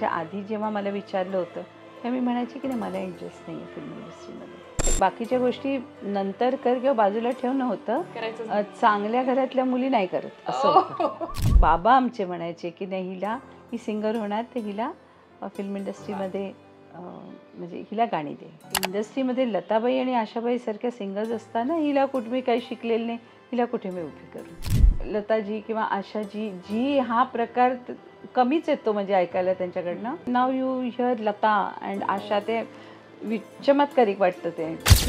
त्याच्या आधी जेव्हा मला विचारलं होतं तेव्हा मी म्हणायची की नाही, मला इंटरेस्ट नाही आहे फिल्म इंडस्ट्रीमध्ये. बाकीच्या गोष्टी नंतर कर किंवा बाजूला ठेवणं होतं, चांगल्या घरातल्या मुली नाही करत असं होतं. बाबा आमचे म्हणायचे की नाही, हिला ही सिंगर होणार तर हिला फिल्म इंडस्ट्रीमध्ये म्हणजे हिला गाणी दे. इंडस्ट्रीमध्ये लताबाई आणि आशाबाई सारख्या सिंगर्स असताना हिला कुठे मी काही शिकलेलं नाही, हिला कुठे मी उभी करू. लताजी किंवा आशाजी जी हा प्रकार कमीच येतो म्हणजे ऐकायला त्यांच्याकडनं. नाव you hear Lata and Asha, ते चमत्कारिक वाटतं ते.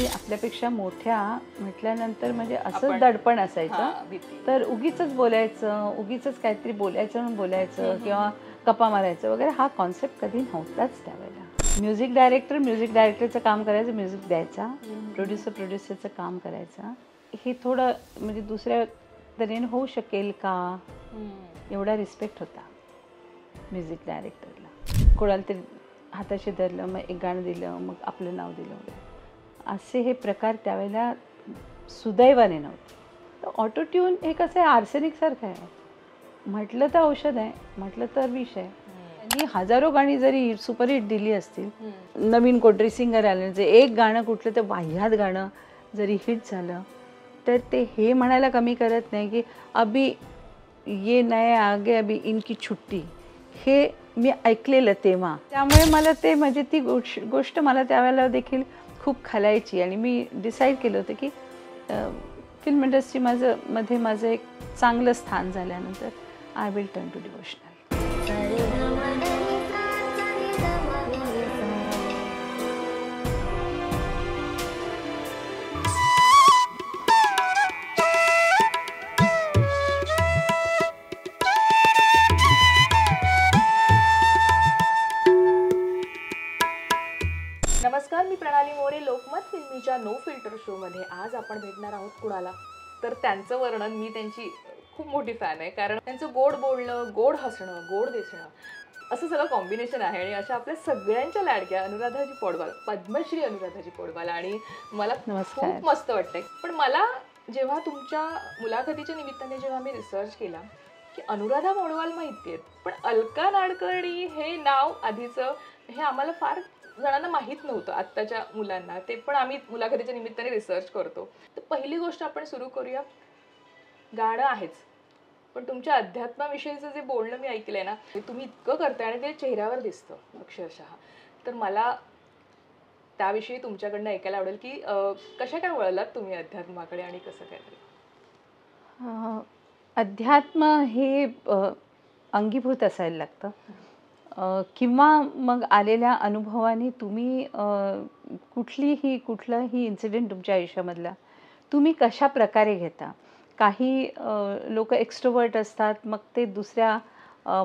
आपल्यापेक्षा मोठ्या म्हटल्यानंतर म्हणजे असंच दडपण असायचं, तर उगीच बोलायचं, उगीच काहीतरी बोलायचं म्हणून बोलायचं किंवा गप्पा मारायचं वगैरे, हा कॉन्सेप्ट कधी नव्हताच त्यावेळेला. म्युझिक डायरेक्टरचं काम करायचं, म्युझिक द्यायचा, प्रोड्युसरचं काम करायचं. हे थोडं म्हणजे दुसऱ्या तऱ्हेने होऊ शकेल का, एवढा रिस्पेक्ट होता म्युझिक डायरेक्टरला. कोणाला तरी हाताशी धरलं, मग एक गाणं दिलं, मग आपलं नाव दिलं वगैरे, असे हे प्रकार त्यावेळेला सुदैवाने नव्हते. तर ऑटोट्यून हे कसं आहे, आर्सेनिकसारखं आहे. म्हटलं तर औषध आहे, म्हटलं तर विष आहे. ही हजारो गाणी जरी सुपरहिट दिली असतील, नवीन कोणतरी सिंगर आले, जे एक गाणं कुठलं तर वाह्यात गाणं जरी हिट झालं, तर ते हे म्हणायला कमी करत नाही की अभी ये नए आगे अभी इनकी छुट्टी, हे मी ऐकलेलं तेव्हा. त्यामुळे मला ते म्हणजे ती गोष्ट मला त्यावेळेला देखील खूप खालायची आणि मी डिसाईड केलं होतं की फिल्म इंडस्ट्री मध्ये माझं एक चांगलं स्थान झाल्यानंतर I will turn to devotional. नमस्कार, मी प्रणाली मोरे. लोकमत फिल्मीच्या नो फिल्टर शोमध्ये आज आपण भेटणार आहोत कुणाला, तर त्यांचं वर्णन, मी त्यांची खूप मोठी फॅन आहे, कारण त्यांचं गोड बोलणं, गोड हसणं, गोड दिसणं असं सगळं कॉम्बिनेशन आहे. आणि अशा आपल्या सगळ्यांच्या लाडक्या अनुराधाजी पौडवाल, पद्मश्री अनुराधाजी पौडवाल, आणि मला खूप मस्त वाटतंय. पण मला जेव्हा तुमच्या मुलाखतीच्या निमित्ताने जेव्हा मी रिसर्च केला की अनुराधा पौडवाल माहिती आहेत, पण अलका नाडकर्णी हे नाव आधीचं हे आम्हाला फार जणांना माहीत नव्हतं, आत्ताच्या मुलांना. ते पण आम्ही मुलाखतीच्या निमित्ताने रिसर्च करतो. तर पहिली गोष्ट आपण सुरू करूया. गाणं आहेच, पण तुमच्या अध्यात्माविषयीचं जे बोलणं मी ऐकलंय ना, ते तुम्ही इतकं करताय आणि ते चेहऱ्यावर दिसतं अक्षरशः. तर मला त्याविषयी तुमच्याकडनं ऐकायला आवडेल की कशा काय वळलात तुम्ही अध्यात्माकडे आणि कसं काय? अध्यात्म हे अंगीभूत असायला लागतं, किंवा मग आलेल्या अनुभवाने तुम्ही कुठलाही इन्सिडेंट तुमच्या आयुष्यामधला तुम्ही कशा प्रकारे घेता. काही लोक एक्स्ट्रोवर्ट असतात, मग ते दुसऱ्या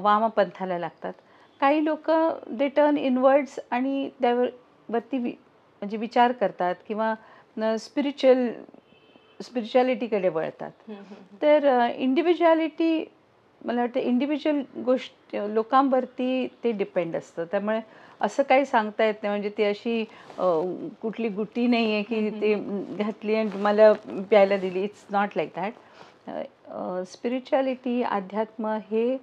वामपंथाला लागतात. काही लोक दे टर्न इनवर्ड्स आणि त्यावरती म्हणजे विचार करतात किंवा स्पिरिच्युअलिटीकडे वळतात. तर इंडिव्हिज्युअलिटी मला वाटतं इंडिव्हिज्युअल गोष्ट लोकांवरती ते डिपेंड असतं. त्यामुळे असं काही सांगता येत नाही, म्हणजे ती अशी कुठली गुटी नाही आहे की ती घातली आणि मला प्यायला दिली. It's not like that. Spirituality, अध्यात्म हे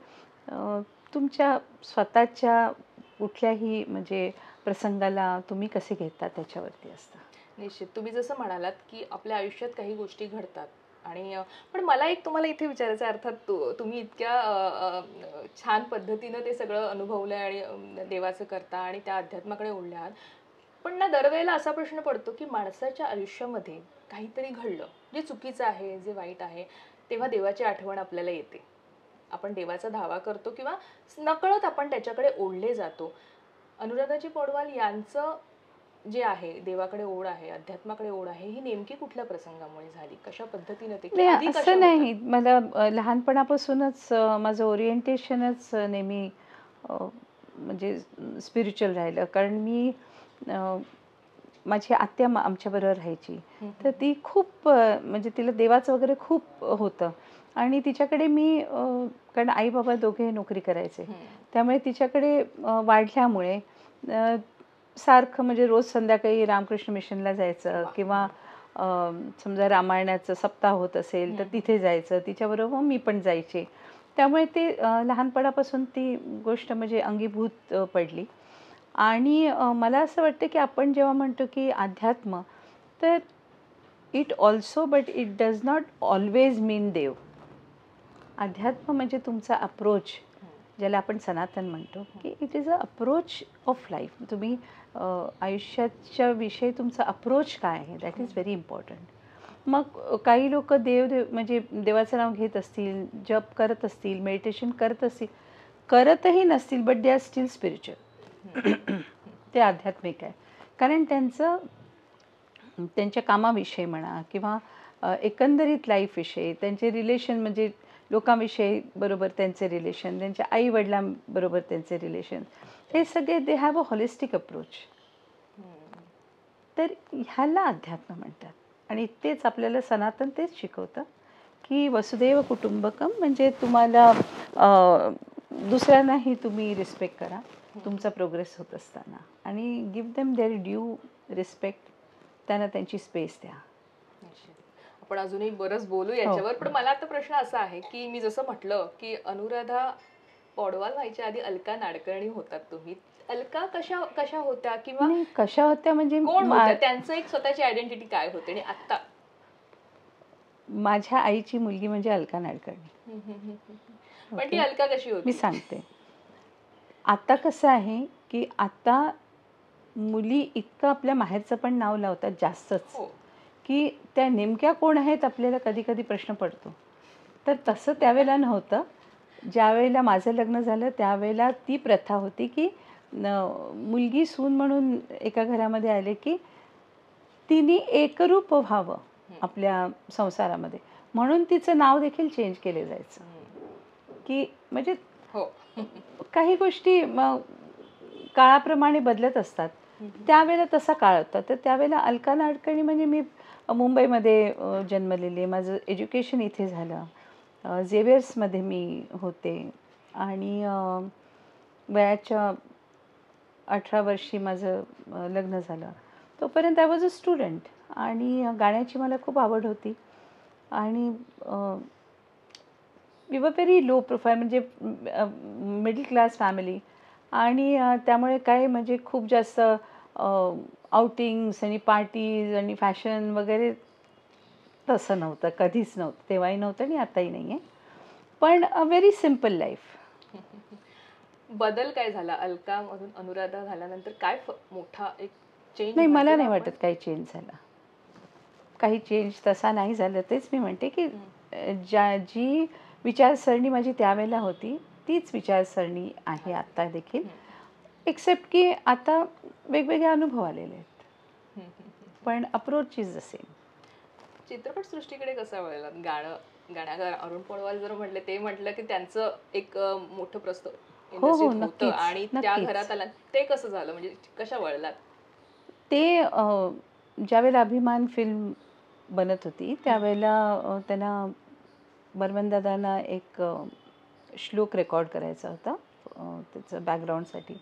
तुमच्या स्वतःच्या कुठल्याही म्हणजे प्रसंगाला तुम्ही कसे घेता त्याच्यावरती असतं. निश्चित. तुम्ही जसं म्हणालात की आपल्या आयुष्यात काही गोष्टी घडतात, आणि पण मला एक तुम्हाला इथे विचारायचं आहे, अर्थात तुम्ही इतक्या छान पद्धतीनं ते सगळं अनुभवलंय आणि देवाचं करता आणि त्या अध्यात्माकडे ओढले आहात, पण ना दरवेळेला असा प्रश्न पडतो की माणसाच्या आयुष्यामध्ये काहीतरी घडलं जे चुकीचं आहे, जे वाईट आहे, तेव्हा देवाची आठवण आपल्याला येते. आपण देवाचा धावा करतो किंवा नकळत आपण त्याच्याकडे ओढले जातो. अनुराधाजी पौडवाल यांचं जे आहे, देवाकडे ओढ आहे, अध्यात्माकडे ओढ आहे, ही नेमकी कुठल्या प्रसंगामुळे झाली, कशा पद्धतीने ते? असं नाही, मला लहानपणापासूनच माझं ओरिएंटेशनच नेहमी म्हणजे स्पिरिच्युअल राहिलं. कारण मी माझी आत्या आमच्याबरोबर राहायची, तर ती खूप म्हणजे तिला देवाचं वगैरे खूप होतं. आणि तिच्याकडे मी कारण आई बाबा दोघे नोकरी करायचे, त्यामुळे तिच्याकडे वाढल्यामुळे सारखं म्हणजे रोज संध्याकाळी रामकृष्ण मिशनला जायचं, किंवा समजा रामायणाचं सप्ताह होत असेल तर तिथे जायचं, तिच्याबरोबर मी पण जायचे. त्यामुळे ते लहानपणापासून ती गोष्ट म्हणजे अंगीभूत पडली. आणि मला असं वाटतं की आपण जेव्हा म्हणतो की अध्यात्म, तर it also but it does not always mean देव. अध्यात्म म्हणजे तुमचा अप्रोच, ज्याला आपण सनातन म्हणतो, की it is a approach of life. तुम्ही आयुष्याच्या विषयी तुमचा अप्रोच काय आहे, दॅट इज व्हेरी इम्पॉर्टंट. मग काही लोक म्हणजे देवाचं नाव घेत असतील, जप करत असतील, मेडिटेशन करत असतील, करतही नसतील, but they are still spiritual. ते आध्यात्मिक आहे. कारण त्यांच्या कामाविषयी म्हणा किंवा एकंदरीत लाईफविषयी, त्यांचे रिलेशन म्हणजे लोकांविषयी बरोबर त्यांचे रिलेशन, त्यांच्या आईवडिलांबरोबर त्यांचे रिलेशन, हे सगळे they have a holistic approach. तर ह्याला अध्यात्म म्हणतात. आणि तेच आपल्याला सनातन तेच शिकवतं की वसुदैव कुटुंबकम, म्हणजे तुम्हाला दुसऱ्यांनाही तुम्ही रिस्पेक्ट करा तुमचा प्रोग्रेस होत असताना, आणि give them their due respect, त्यांना त्यांची स्पेस द्या. आपण अजूनही बरंच बोलू याच्यावर. पण मला आता प्रश्न असा आहे की मी जसं म्हटलं की अनुराधा पौडवाल व्हायच्या आधी अलका नाडकर्णी होतात तुम्ही. अलका कशा होत्या किंवा कशा होत्या म्हणजे कोण होत्या, त्यांचं एक स्वतःची आयडेंटिटी काय होते? आणि आता माझ्या आईची मुलगी म्हणजे अलका नाडकर्णी. पण ती अलका कशी होती मी सांगते. आता कसं आहे की आता मुली इतकं आपल्या माहेरचं पण नाव लावतात जास्तच, की त्या नेमक्या कोण आहेत आपल्याला कधी कधी प्रश्न पडतो. तर तसं त्यावेळेला नव्हतं. ज्यावेळेला माझं लग्न झालं त्यावेळेला ती प्रथा होती की मुलगी सून म्हणून एका घरामध्ये आले की तिने एकरूप व्हावं आपल्या संसारामध्ये, म्हणून तिचं नाव देखील चेंज केले जायचं. की म्हणजे काही गोष्टी काळाप्रमाणे बदलत असतात. त्यावेळेला तसा काळ होता. तर त्यावेळेला अलका नाडकर्णी म्हणजे मी मुंबईमध्ये जन्मलेले, माझं एज्युकेशन इथे झालं, झेवियर्समध्ये मी होते, आणि वयाच्या 18 वर्षी माझं लग्न झालं. तोपर्यंत आय वॉज अ स्टुडंट, आणि गाण्याची मला खूप आवड होती. आणि we were very low profile, म्हणजे मिडल क्लास फॅमिली, आणि त्यामुळे काय म्हणजे खूप जास्त आउटिंग्स आणि पार्टीज आणि फॅशन वगैरे तसं नव्हतं, कधीच नव्हतं, तेव्हाही नव्हतं आणि आताही नाही आहे. पण अ व्हेरी सिम्पल लाईफ. बदल काय झाला अलकामधून अनुराधा झाल्यानंतर? काय मोठा एक चेंज? नाही, मला नाही वाटत काही चेंज झाला. काही चेंज तसा नाही झालं. तेच मी म्हणते की जी विचारसरणी माझी त्यावेळेला होती तीच विचारसरणी आहे आता देखील, एक्सेप्ट की आता वेगवेगळे अनुभव आलेले आहेत, पण अप्रोच इज द सेम. चित्रपटसृष्टीकडे कसं वळलात? गाण्यागार अरुण पौडवाल जर म्हटले, ते म्हटलं की त्यांचं एक मोठं प्रस्त इंडस्ट्रीत होतं आणि त्या घरात आला, ते कसं झालं? म्हणजे कशा वळलात? ते ज्यावेळेला अभिमान फिल्म बनत होती त्यावेळेला त्यांना बर्मन दादांना एक श्लोक रेकॉर्ड करायचा होता त्याचं बॅकग्राऊंडसाठी.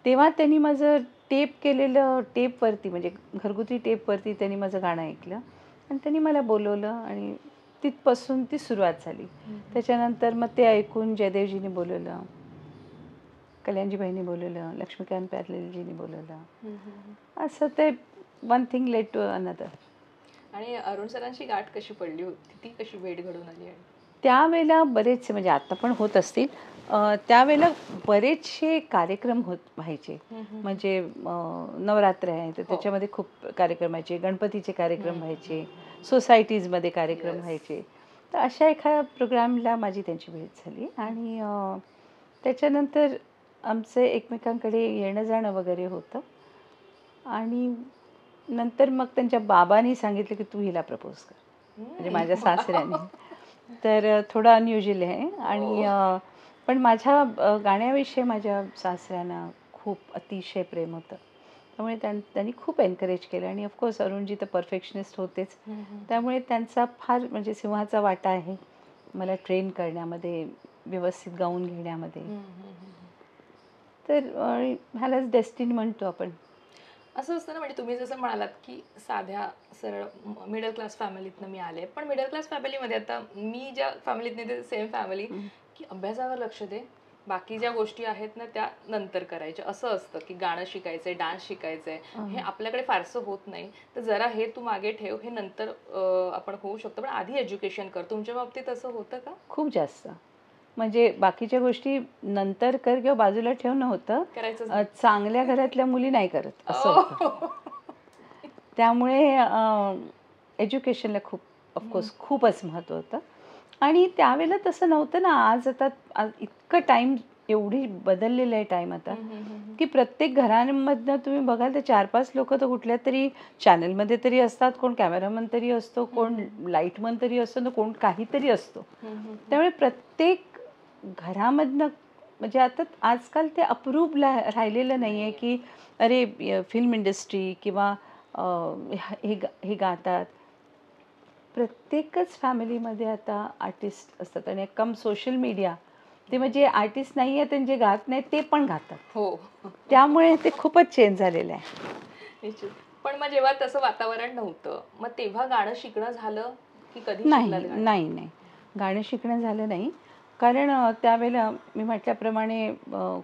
तेव्हा त्यांनी माझं टेप केलेलं, टेपवरती म्हणजे घरगुती टेपवरती त्यांनी माझं गाणं ऐकलं आणि त्यांनी मला बोलवलं आणि तिथपासून ती सुरुवात झाली. त्याच्यानंतर मग ते ऐकून जयदेवजींनी बोलवलं, कल्याणजीबाईंनी बोलवलं, लक्ष्मीकांत प्यारलेजींनी बोलवलं. असं ते one thing led to another. आणि अरुण सरांची गाठ कशी पडली होती? ती कशी भेट घडून आली? त्यावेळेला बरेचसे, म्हणजे आता पण होत असतील, त्यावेळेला बरेचसे कार्यक्रम व्हायचे. म्हणजे नवरात्र आहे तर त्याच्यामध्ये खूप कार्यक्रम व्हायचे, गणपतीचे कार्यक्रम व्हायचे, सोसायटीजमध्ये कार्यक्रम व्हायचे. तर अशा एखाद्या प्रोग्रामला माझी त्यांची भेट झाली आणि त्याच्यानंतर आमचं एकमेकांकडे येणं जाणं वगैरे होतं. आणि नंतर मग त्यांच्या बाबांनी सांगितलं की तू हिला प्रपोज कर, म्हणजे माझ्या सासऱ्याने. तर थोडं अनयुज्युअल आहे. आणि पण माझ्या गाण्याविषयी माझ्या सासऱ्यांना खूप अतिशय प्रेम होतं, त्यामुळे त्यांनी खूप एनकरेज केलं. आणि ऑफकोर्स अरुणजी तर परफेक्शनिस्ट होतेच, त्यामुळे त्यांचा फार म्हणजे सिंहाचा वाटा आहे मला ट्रेन करण्यामध्ये, व्यवस्थित गाऊन घेण्यामध्ये. तर ह्यालाच डेस्टिनी म्हणतो आपण. असं असतं ना, म्हणजे तुम्ही जसं म्हणालात की साध्या सरळ मिडल क्लास फॅमिलीतनं मी आले, पण मिडल क्लास फॅमिलीमध्ये आता मी ज्या फॅमिलीतनं, ते सेम फॅमिली, की अभ्यासावर लक्ष दे, बाकी ज्या गोष्टी आहेत ना त्या नंतर करायच्या, असं असतं की गाणं शिकायचंय, डान्स शिकायचंय, हे आपल्याकडे फारसं होत नाही, तर जरा हे तू मागे ठेव, हे नंतर आपण होऊ शकतो, पण आधी एज्युकेशन कर. तुमच्या बाबतीत असं होतं का? खूप जास्त. म्हणजे बाकीच्या गोष्टी नंतर कर किंवा बाजूला ठेव नव्हतं. करायचंच चांगल्या घरातल्या मुली नाही करत असं होतं. त्यामुळे एज्युकेशनला खूप ऑफकोर्स खूपच महत्त्व होतं. आणि त्यावेळेला तसं नव्हतं ना. आज इतकं टाईम, एवढी बदललेलं आहे टाईम आता, की प्रत्येक घरांमधनं तुम्ही बघाल तर 4-5 लोक तर कुठल्या तरी चॅनलमध्ये तरी असतात, कोण कॅमेरामन तरी असतो, कोण लाईटमन तरी असतो, कोण काहीतरी असतो. त्यामुळे प्रत्येक घरामधनं, म्हणजे आता आजकाल ते अप्रूप राहिलेलं नाही आहे की अरे फिल्म इंडस्ट्री किंवा हे गातात. प्रत्येकच फॅमिलीमध्ये आता आर्टिस्ट असतात आणि कम सोशल मीडिया, ते म्हणजे आर्टिस्ट नाही आहेत आणि जे गात नाहीत ते पण गातात. हो. त्यामुळे ते खूपच चेंज झालेलं आहे. निश्चित. पण मग जेव्हा तसं वातावरण नव्हतं, मग तेव्हा गाणं शिकणं झालं की कधी नाही शिकलात गाणं? नाही नाही गाणं शिकणं झालं नाही. कारण त्यावेळेला मी म्हटल्याप्रमाणे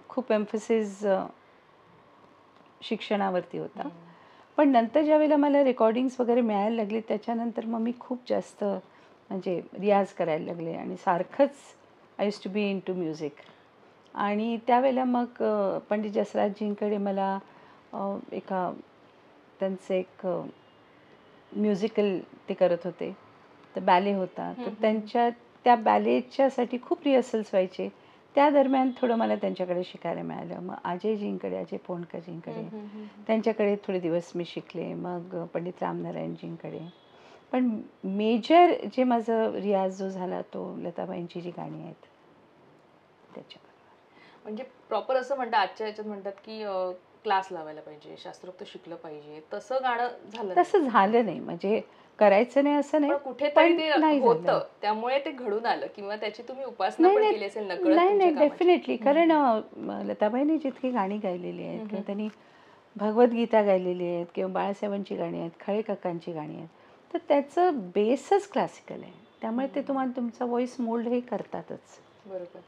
खूप एम्फसिस शिक्षणावरती होता. पण नंतर ज्यावेळेला मला रेकॉर्डिंग्स वगैरे मिळायला लागले, त्याच्यानंतर मग मी खूप जास्त म्हणजे रियाज करायला लागले आणि सारखंच I use to be into music. आणि त्यावेळेला मग पंडित जसराजजींकडे मला त्यांचं एक म्युझिकल ते करत होते, तर बॅले होता, तर त्या बॅलेच्यासाठी खूप रिहर्सल्स व्हायचे. त्या दरम्यान थोडं मला त्यांच्याकडे शिकायला मिळालं. मग अजय पोंडकरजींकडे त्यांच्याकडे थोडे दिवस मी शिकले. मग पंडित रामनारायणजींकडे. पण मेजर जे माझं रियाज जो झाला तो लताबाईंची जी गाणी आहेत त्याच्याबरोबर. म्हणजे प्रॉपर असं म्हणतात, आजच्या ह्याच्यात म्हणतात की क्लास लावायला पाहिजे, शास्त्रोक्त शिकलं पाहिजे, तसं गाणं झालं नाही. तसं झालं नाही, म्हणजे करायचं नाही असं नाही, पण कुठेतरी पण ते नाही झालं. होतं, त्यामुळे ते घडून आलं किंवा त्याची तुम्ही उपासना पण केली असेल नकळत नाही तुमच्या कामाची. डेफिनेटली. कारण लताबाईंनी जितकी गाणी गायलेली आहेत किंवा त्यांनी भगवद्गीता गायलेली आहेत किंवा बाळासाहेबांची गाणी आहेत, खळे काकांची गाणी आहेत, तर त्याचं बेसच क्लासिकल आहे. त्यामुळे ते तुम्हाला तुमचा व्हॉइस मोल्ड हे करतातच. बरोबर.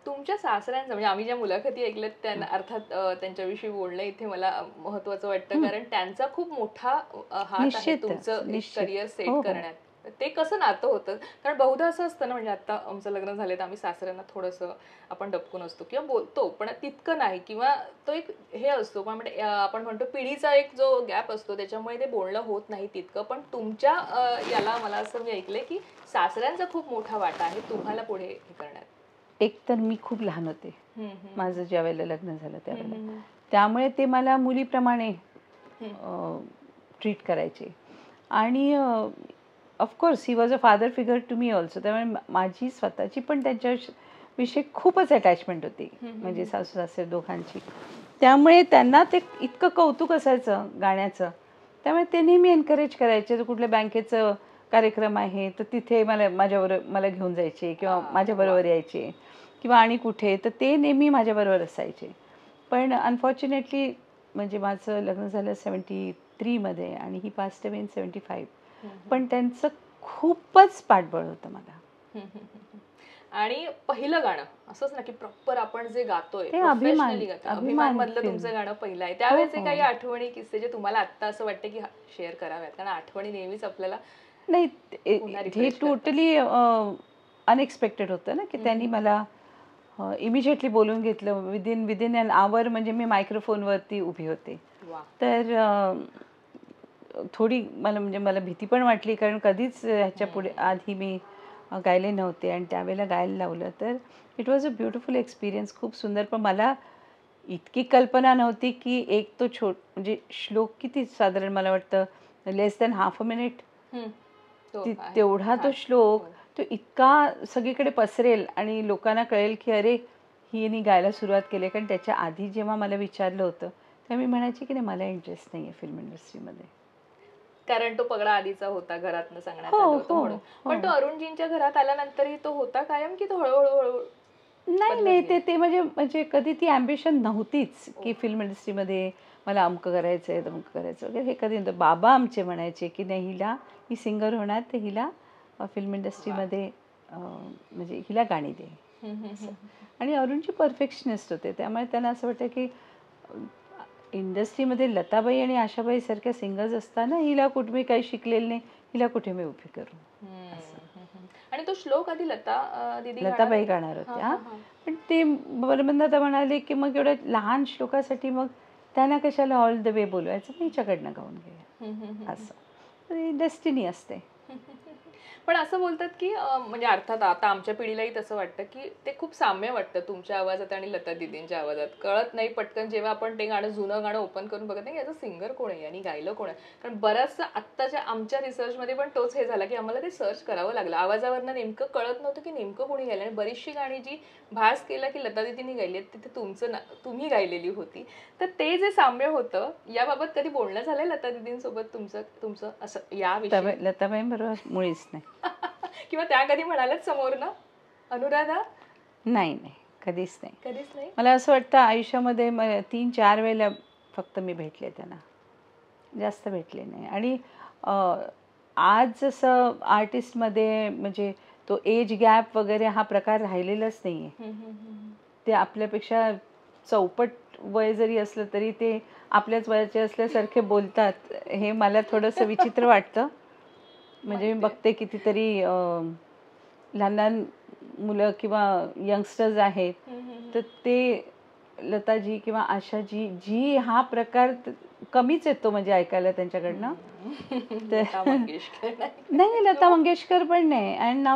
तुमच्या सासऱ्यांचं, म्हणजे आम्ही ज्या मुलाखती ऐकल्यात त्यांना अर्थात त्यांच्याविषयी बोलणं इथे मला महत्वाचं वाटतं, कारण त्यांचा खूप मोठा हात आहे निश्चित, तुमचं निश्चित. करिअर सेट हो, हो. करण्यात. ते कसं नातं होतं? कारण बहुधा असं असतं ना, म्हणजे आता आमचं लग्न झालं तर आम्ही सासऱ्यांना थोडंसं आपण डबकून असतो किंवा बोलतो, पण तितकं नाही, किंवा तो एक हे असतो पण म्हणजे आपण म्हणतो पिढीचा एक जो गॅप असतो, त्याच्यामुळे ते बोलणं होत नाही तितकं. पण तुमच्या याला मला असं मी ऐकलंय की सासऱ्यांचा खूप मोठा वाटा आहे तुम्हाला पुढे हे करण्यात. एक तर मी खूप लहान होते माझं ज्या वेळेला लग्न झालं त्यावेळेला, त्यामुळे ते मला मुलीप्रमाणे ट्रीट करायचे. आणि of course he was a father figure to me also. त्यामुळे माझी स्वतःची पण त्यांच्याविषयी खूपच अटॅचमेंट होती, म्हणजे सासू सासरे दोघांची. त्यामुळे त्यांना ते इतकं कौतुक असायचं गाण्याचं, त्यामुळे ते नेहमी एनकरेज करायचे. जर कुठल्या बँकेचं कार्यक्रम आहे तर तिथे मला घेऊन जायचे किंवा माझ्याबरोबर यायचे, किंवा आणि कुठे तर ते नेहमी माझ्याबरोबर असायचे. पण अनफॉर्च्युनेटली म्हणजे माझं लग्न झालं 73मध्ये आणि ही पास्ट अवे इन 75. पण त्यांचं खूपच पाठबळ होतं मला. आणि पहिलं गाणं असंच ना की प्रॉपर आपण जे गातोय, ते प्रोफेशनली गातोय, अभिमान मधलं film. तुमचं गाणं पहिलं आहे, त्यावेळेचे हो. काही आठवणी किस्से जे तुम्हाला आत्ता असं वाटतं की शेअर कराव्यात, कारण आठवणी नेहमीच आपल्याला नाही, पुन्हा हे refresh करतात. टोटली अनएक्सपेक्टेड होतं ना, की त्यांनी मला इमिजिएटली बोलून घेतलं. विदिन एन आवर म्हणजे मी मायक्रोफोनवरती उभी होते. वा. तर थोडी मला भीती पण वाटली, कारण कधीच ह्याच्या पुढे आधी मी गायले नव्हते आणि त्यावेळेला गायला लावलं. तर it was a beautiful experience, खूप सुंदर. पण मला इतकी कल्पना नव्हती की एक तो म्हणजे श्लोक किती साधारण मला वाटतं लेस दॅन हाफ अ मिनिट, तेवढा तो श्लोक तो इतका सगळीकडे पसरेल आणि लोकांना कळेल की अरे हिने गायला सुरुवात केली. कारण त्याच्या आधी जेव्हा मला विचारलं होतं तेव्हा मी म्हणायची की नाही, मला इंटरेस्ट नाही आहे फिल्म इंडस्ट्रीमध्ये. कारण तो पगडा आधीचा होता, घरातनं सांगण्यात आलं होतं म्हणून. पण तो अरुणजींच्या घरात आल्यानंतरही तो होता कायम की तो हळूहळू नाही, ते म्हणजे कधी ती ॲम्बिशन नव्हतीच की फिल्म इंडस्ट्रीमध्ये मला अमकं करायचं आहे तमकं करायचं वगैरे, हे कधी नव्हतं. बाबा आमचे म्हणायचे की नाही, ही सिंगर होणार तर हिला फिल्म इंडस्ट्रीमध्ये म्हणजे हिला गाणी दे. आणि अरुणजी परफेक्शनिस्ट होते, त्यामुळे त्यांना असं वाटतं की इंडस्ट्रीमध्ये लताबाई आणि आशाबाई सारख्या सिंगर्स असताना हिला कुठे मी काही शिकलेलं नाही, हिला कुठे मी उभी करू. आणि तो श्लोक आधी लताबाई गाणार होत्या, पण ते बरोबर म्हणाले की मग एवढ्या लहान श्लोकासाठी मग त्यांना कशाला ऑल द वे बोलवायचं, मी हिच्याकडनं गाऊन घेऊया असं. डेस्टिनी असते. पण असं बोलतात की म्हणजे अर्थात आता आमच्या पिढीलाही तसं वाटतं की ते खूप साम्य वाटतं तुमच्या आवाजात आणि लता दीदींच्या आवाजात. कळत नाही पटकन जेव्हा आपण ते गाणं, जुनं गाणं ओपन करून बघत नाही याचं सिंगर कोण आहे आणि गायलं कोण आहे. कारण बऱ्याचसा आत्ताच्या आमच्या रिसर्चमध्ये पण तोच हे झाला की आम्हाला ते सर्च करावं लागलं. आवाजावरनं नेमकं कळत नव्हतं की नेमकं कोणी गायलं. आणि बरीचशी गाणी जी भास केला की लता दीदींनी गायली आहेत तिथे तुम्ही गायलेली होती. तर ते जे साम्य होतं याबाबत कधी बोलणं झालंय लता दीदींसोबत तुमचं असं या विषयी? लताबाईंबरोबर मुळीच नाही. किंवा त्या कधी म्हणाल्यात समोर ना अनुराधा? नाही, कधीच नाही. कधीच नाही. मला असं वाटतं आयुष्यामध्ये 3-4 वेळेला फक्त मी भेटले त्यांना, जास्त भेटले नाही. आणि आज जसं आर्टिस्टमध्ये म्हणजे तो एज गॅप वगैरे हा प्रकार राहिलेलाच नाही आहे. ते आपल्यापेक्षा चौपट वय जरी असलं तरी ते आपल्याच वयाचे असल्यासारखे बोलतात, हे मला थोडंसं विचित्र वाटतं. म्हणजे मी बघते कितीतरी लहान लहान मुलं किंवा यंगस्टर्स आहेत, तर ते लताजी किंवा आशाजी जी हा प्रकार कमीच येतो म्हणजे ऐकायला त्यांच्याकडनं. नाही, लता मंगेशकर पण नाही. अँड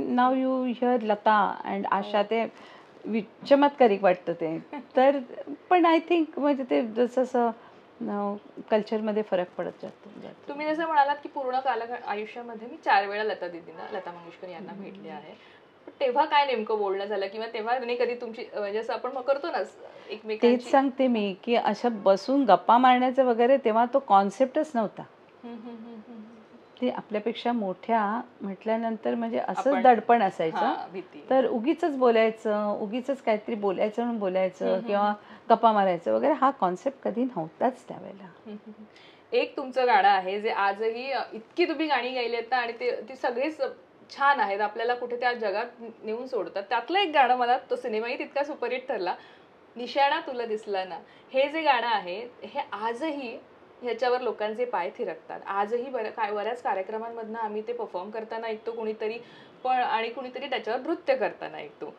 नाव you hear Lata and Asha, ते चमत्कारिक वाटतं ते. तर पण आय थिंक म्हणजे ते जसं कल्चरमध्ये फरक पडत जातो. तुम्ही जसं म्हणालात की पूर्ण आयुष्यामध्ये मी 4 वेळा लता मंगेशकर यांना भेटले आहे. तेव्हा काय नेमकं बोलणं झालं किंवा तेव्हा कधी तुमची म्हणजे असं आपण मग करतो ना एकमेकांची? तेच सांगते मी की असं बसून गप्पा मारण्याचं वगैरे तेव्हा तो कॉन्सेप्टच नव्हता. ते आपल्यापेक्षा मोठ्या म्हटल्यानंतर म्हणजे असंच दडपण असायचं. तर उगीच बोलायचं, उगीच काहीतरी बोलायचं म्हणून बोलायचं किंवा गप्पा मारायचं वगैरे, हा कॉन्सेप्ट कधी नव्हताच त्यावेळेला. एक तुमचं गाणं आहे जे आजही इतकी तुम्ही गाणी गायली आहेत ना आणि ती सगळीच छान आहेत, आपल्याला कुठे त्या जगात नेऊन सोडतात. त्यातलं एक गाणं, मला तो सिनेमाही तितका सुपरहिट ठरला, निशाणा तुला दिसला ना. हे जे गाणं आहे हे आजही ह्याच्यावर लोकांचे पाय थिरकतात. आजही बऱ्याच कार्यक्रमांमधनं आम्ही ते परफॉर्म करताना ऐकतो कुणीतरी, पण आणि कुणीतरी त्याच्यावर नृत्य करताना ऐकतो.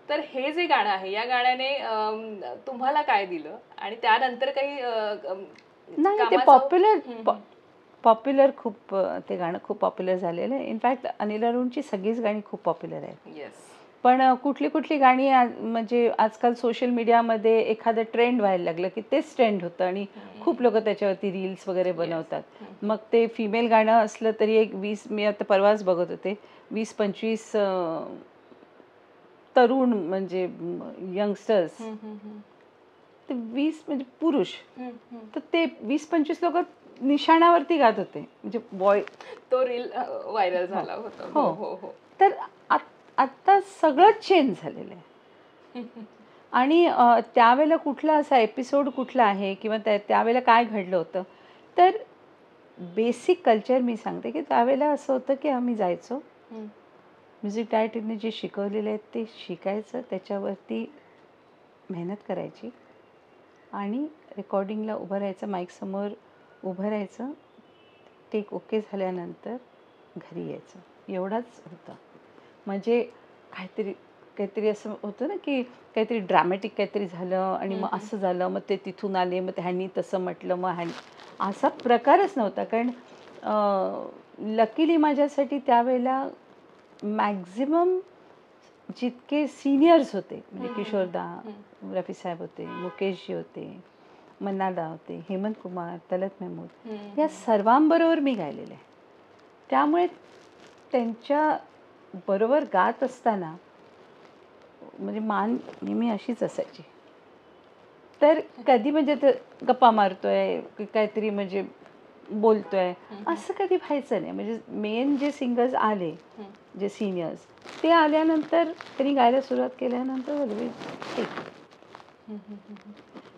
तर हे जे गाणं आहे या गाण्याने तुम्हाला काय दिलं आणि त्यानंतर काही नाही, ते पॉप्युलर खूप, ते गाणं खूप पॉप्युलर झालेलं आहे. इनफॅक्ट अनिल अरुणची सगळीच गाणी खूप पॉप्युलर आहेत. पण कुठली गाणी म्हणजे आजकाल सोशल मीडियामध्ये एखादं ट्रेंड व्हायला लागलं की तेच ट्रेंड होतं आणि खूप लोक त्याच्यावरती रील्स वगैरे बनवतात. मग ते फिमेल गाणं असलं तरी एक 20, मी आता परवाच बघत होते, 20-25 तरुण म्हणजे यंगस्टर्स, ते 20 म्हणजे पुरुष, तर ते 20-25 लोक निशाणावरती गात होते, म्हणजे बॉय. तो रील व्हायरल झाला होता. हो. तर आता सगळंच चेंज झालेलं आहे. आणि त्यावेळेला कुठला असा एपिसोड कुठला आहे किंवा त्यावेळेला काय घडलं होतं, तर बेसिक कल्चर मी सांगते की त्यावेळेला असं होतं की आम्ही जायचो, म्युझिक डायरेक्टरने जे शिकवलेले आहेत ते शिकायचं, त्याच्यावरती मेहनत करायची आणि रेकॉर्डिंगला उभं राहायचं, माईकसमोर उभं राहायचं, टेक ओके झाल्यानंतर घरी यायचं, एवढाच होतं. म्हणजे काहीतरी असं होतं ना की काहीतरी ड्रामॅटिक काहीतरी झालं आणि मग असं झालं, मग ते तिथून आले, मग ह्यांनी तसं म्हटलं, मग असा प्रकारच नव्हता. कारण लकीली माझ्यासाठी त्यावेळेला मॅक्झिमम जितके सिनियर्स होते, म्हणजे किशोरदा, रफी साहेब होते, मुकेशजी होते, मन्नादा होते, हेमंत कुमार, तलत महमूद, या सर्वांबरोबर मी गायलेलं आहे. त्यामुळे त्यांच्या बरोबर गात असताना म्हणजे मान नेहमी अशीच असायची. तर कधी म्हणजे ते गप्पा मारतोय काहीतरी म्हणजे बोलतोय असं कधी व्हायचं नाही. म्हणजे मेन जे सिंगर्स आले, जे सिनियर्स, ते आल्यानंतर त्यांनी गायला सुरुवात केल्यानंतर ठीक.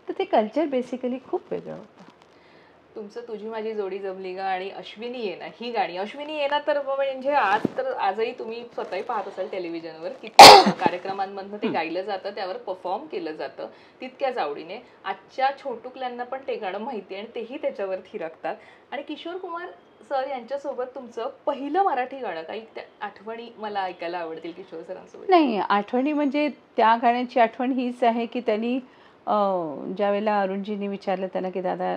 तर ते कल्चर बेसिकली खूप वेगळं होतं. तुमचं तुझी माझी जोडी जमली ग आणि अश्विनी ये ना ही गाणी, अश्विनी ये ना तर म्हणजे आजही तुम्ही स्वतःही पाहत असाल टेलिव्हिजनवर किती कार्यक्रमांमधनं ते गायलं जातं, त्यावर परफॉर्म केलं जातं तितक्याच आवडीने. आजच्या छोटुकल्यांना पण ते गाणं माहिती आहे आणि तेही त्याच्यावर थिरकतात. आणि किशोर कुमार सर यांच्यासोबत तुमचं पहिलं मराठी गाणं, काही त्या आठवणी मला ऐकायला आवडतील किशोर सरांसोबत. नाही, आठवणी म्हणजे त्या गाण्याची आठवण हीच आहे की त्यांनी ज्या वेळेला अरुणजींनी विचारलं त्यांना की दादा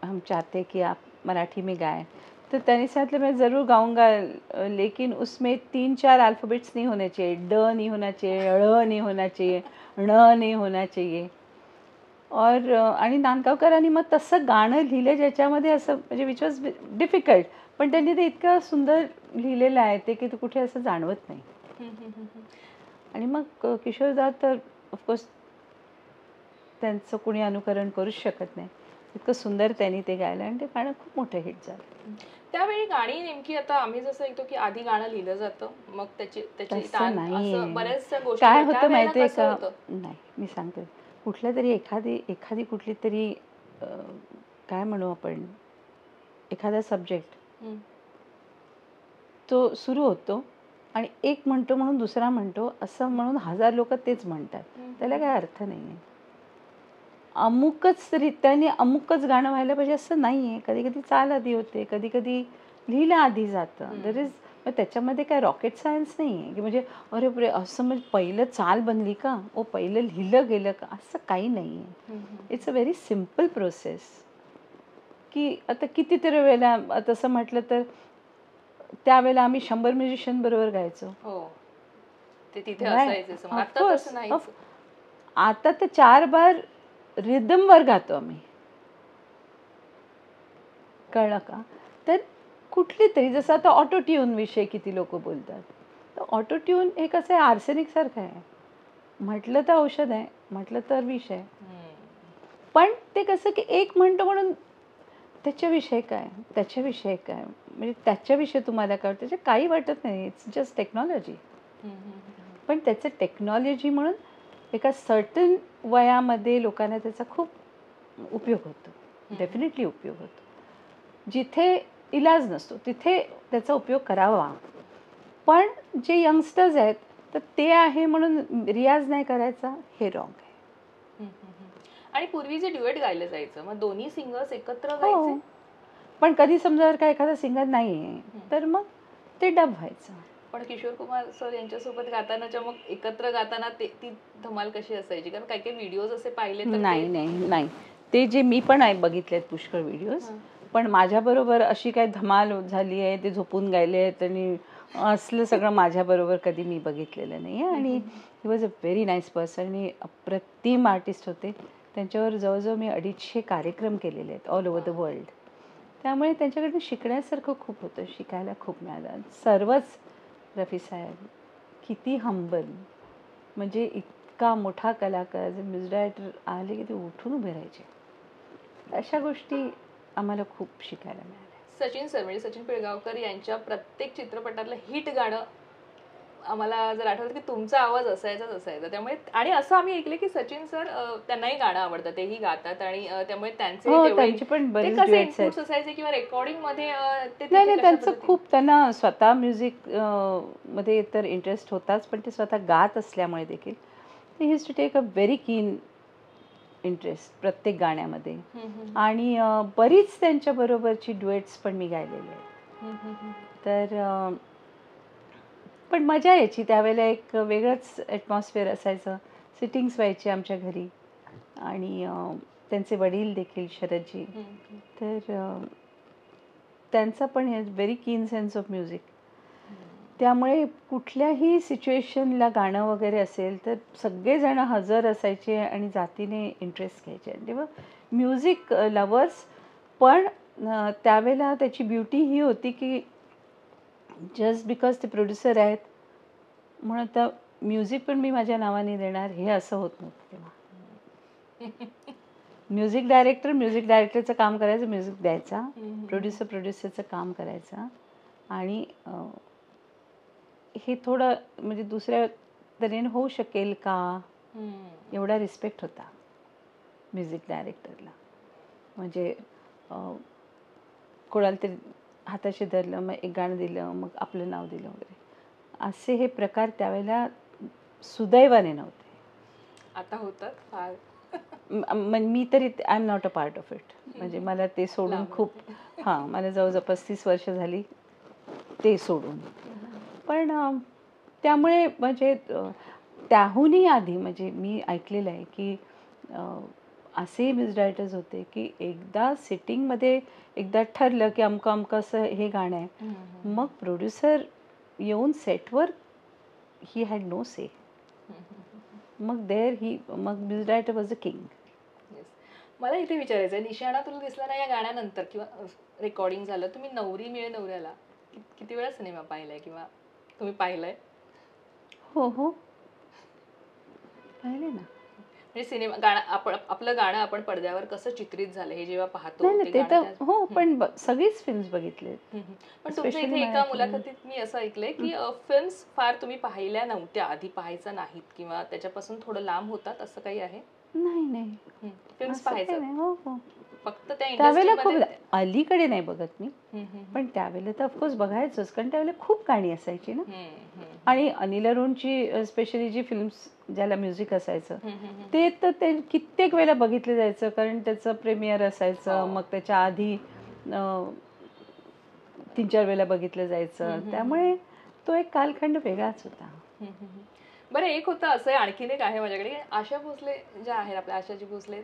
हम चाहते कि आप मराठी में गाएं, तो त्यांनी सांगितलं मैं ज़रूर गाऊंगा, लेकिन उसमें 3-4 अल्फ़ाबेट्स नहीं होने चाहिए, ड नहीं होना चाहिए, ळ नहीं होना चाहिए, ण नहीं होना चाहिए. और आणि नांदगावकरांनी मग तसं गाणं लिहिलं ज्याच्यामध्ये असं म्हणजे विच वॉज डिफिकल्ट, पण त्यांनी ते इतकं सुंदर लिहिलेलं आहे ते की ते कुठे असं जाणवत नाही. आणि मग किशोरदा तर ऑफकोर्स त्यांचं कुणी अनुकरण करूच शकत नाही, इतकं सुंदर त्यांनी ते गायलं आणि ते गाणं खूप मोठं हिट झालं. त्यावेळी गाणी नेमकी आता आम्ही जसं ऐकतो की आधी गाणं लिहिलं जातं मग त्याची बऱ्याचशा गोष्टी काय होतं माहिती आहे का, नाही मी सांगते, कुठल्या तरी एखादी कुठली तरी काय म्हणू आपण, एखादा सब्जेक्ट तो सुरू होतो आणि एक म्हणतो म्हणून दुसरा म्हणतो असं म्हणून 1000 लोक तेच म्हणतात, त्याला काय अर्थ नाही आहे. अमुकच रित्याने अमुकच गाणं व्हायला पाहिजे असं नाही आहे. कधी कधी चाल आधी होते, कधी कधी लिहिलं आधी जातं. देर इज, मग त्याच्यामध्ये काय रॉकेट सायन्स नाही आहे की म्हणजे अरे बरे असं म्हणजे पहिलं चाल बनली का, ओ पहिलं लिहिलं गेलं का, असं काही नाही आहे. It's a very simple process. की आता कितीतरी वेळेला तसं म्हटलं तर त्यावेळेला आम्ही 100 म्युझिशियन बरोबर गायचो. आता तर 4 बार रिदमवर गातो आम्ही, कळलं का. तर कुठली तरी, जसं आता ऑटो ट्यून विषयी किती लोक बोलतात, तर ऑटो ट्यून हे कसं आहे, आर्सेनिक सारखं आहे, म्हटलं तर औषध आहे, म्हटलं तर विष आहे. पण ते कसं की एक म्हणतो म्हणून त्याच्याविषयी काय, त्याच्याविषयी काय, म्हणजे त्याच्याविषयी तुम्हाला काय वाटतं, त्याच्या काही वाटत नाही, इट्स जस्ट टेक्नॉलॉजी. पण त्याचं टेक्नॉलॉजी म्हणून एका सर्टन वयामध्ये लोकांना त्याचा खूप उपयोग होतो, डेफिनेटली उपयोग होतो. जिथे इलाज नसतो तिथे त्याचा उपयोग करावा. पण जे यंगस्टर्स आहेत तर ते आहे म्हणून रियाज नाही करायचा, हे रॉंग आहे. आणि पूर्वी जे ड्युएट गायलं जायचं, मग दोन्ही सिंगर्स एकत्र गायचे. पण कधी समजा काय एखादा सिंगर नाही आहे तर मग ते डब व्हायचं. पण किशोर कुमार सर यांच्यासोबत गातानाच्या मग एकत्र गाताना ती धमाल कशी असायची, कारण काही काही व्हिडिओज असे पाहिले तर नाही ते जे मी पण बघितलेत पुष्कळ व्हिडिओज, पण माझ्याबरोबर अशी काय धमाल झाली आहे ते झोपून गायले आहेत आणि असलं सगळं माझ्याबरोबर कधी मी बघितलेलं नाही आहे. आणि ही was a very nice person आणि अप्रतिम आर्टिस्ट होते. त्यांच्यावर जवळजवळ मी 250 कार्यक्रम केलेले आहेत ऑल ओव्हर द वर्ल्ड. त्यामुळे त्यांच्याकडून शिकण्यासारखं खूप होतं, शिकायला खूप मिळालं. सर्वच रफी साहेब किती हंबल, म्हणजे इतका मोठा कलाकार, जे म्युझिक डायरेक्टर आले की ते उठून उभे राहायचे, अशा गोष्टी आम्हाला खूप शिकायला मिळाल्या. सचिन सर म्हणजे सचिन पिळगावकर यांच्या प्रत्येक चित्रपटातलं हिट गाणं आम्हाला जर आठवतं की तुमचा आवाज असायचा. त्यामुळे आणि असं आम्ही ऐकलं की सचिन सर त्यांनाही गाणं आवडतं, तेही गातात आणि त्यामुळे त्यांचे इनपुट्स असायचे किंवा रेकॉर्डिंग मध्ये नाही त्यांचं खूप, त्यांना स्वतः म्युझिक मध्ये तर इंटरेस्ट होताच, पण ते स्वतः गात असल्यामुळे देखील ते used to take a very keen interest प्रत्येक गाण्यामध्ये. आणि बरीच त्यांच्या बरोबरची ड्युएट्स पण मी गायलेली आहेत. तर पण मजा यायची त्यावेळेला, एक वेगळंच ॲटमॉस्फिअर असायचं. सिटिंग्स व्हायचे आमच्या घरी आणि त्यांचे वडील देखील शरदजी, तर त्यांचा पण व्हेरी कीन सेन्स ऑफ म्युझिक. त्यामुळे कुठल्याही सिच्युएशनला गाणं वगैरे असेल तर सगळेजण हजर असायचे आणि जातीने इंटरेस्ट घ्यायचे. तेव्हा म्युझिक लवर्स, पण त्यावेळेला त्याची ब्युटी ही होती की जस्ट बिकॉज ते प्रोड्युसर आहेत म्हणून आता म्युझिक पण मी माझ्या नावाने देणार, हे असं होत नव्हतं तेव्हा. म्युझिक डायरेक्टरचं काम करायचं, म्युझिक द्यायचा, प्रोड्युसरचं काम करायचं. आणि हे थोडं म्हणजे दुसऱ्या तऱ्हेने होऊ शकेल का, एवढा रिस्पेक्ट होता म्युझिक डायरेक्टरला. म्हणजे कोणाला तरी हाताशी धरलं, मग एक गाणं दिलं, मग आपलं नाव दिलं वगैरे, असे हे प्रकार त्यावेळेला सुदैवाने नव्हते. आता होतात फार. मी तरी I am not a part of it. म्हणजे मला ते सोडून खूप मला जवळजवळ 35 वर्ष झाली ते सोडून. पण त्यामुळे म्हणजे त्याहूनही आधी म्हणजे मी ऐकलेलं आहे की असे म्युझिक डायरेक्टर्स होते की एकदा सिटिंगमध्ये एकदा ठरलं की अमकं अमकं असं हे गाणं आहे, मग प्रोड्युसर येऊन सेटवर ही हॅड नो से. मग मग music director was a king. मला इथे विचारायचं आहे, निशाणा तुला दिसला ना या गाण्यानंतर किंवा रेकॉर्डिंग झालं, तुम्ही नवरी मिळे नवऱ्याला किती वेळा सिनेमा पाहिलाय किंवा तुम्ही पाहिलाय? हो हो पाहिले ना. म्हणजे सिनेमा गाणं आपलं गाणं आपण पडद्यावर कसं चित्रित झालं हे जेव्हा पाहतो नाही ते तर हो, पण सगळीच फिल्म्स बघितले. पण तुमच्या इथे एका मुलाखतीत मी असं ऐकलंय की फिल्म्स फार तुम्ही पाहिल्या नव्हत्या, आधी पाहायचं नाहीत किंवा त्याच्यापासून थोडं लांब होतात, असं काही आहे? नाही फिल्म्स पाहायचं हो हो. फक्त त्या त्यावेळेला खूप इंडस्ट्रीमध्ये. अलीकडे नाही बघत मी, पण त्यावेळेला तर ऑफकोर्स बघायचंच, कारण त्यावेळेला खूप गाणी असायची ना. आणि अनिल अरुणची स्पेशली जी फिल्म्स ज्याला म्युझिक असायचं ते तर ते कित्येक वेळेला बघितलं जायचं, कारण त्याचं प्रीमियर असायचं, मग त्याच्या आधी 3-4 वेळेला बघितलं जायचं. त्यामुळे तो एक कालखंड वेगळाच होता. बरं, एक होतं असं आणखीन एक आहे माझ्याकडे, आशा भोसले ज्या आहेत आपल्या आशाजी भोसले,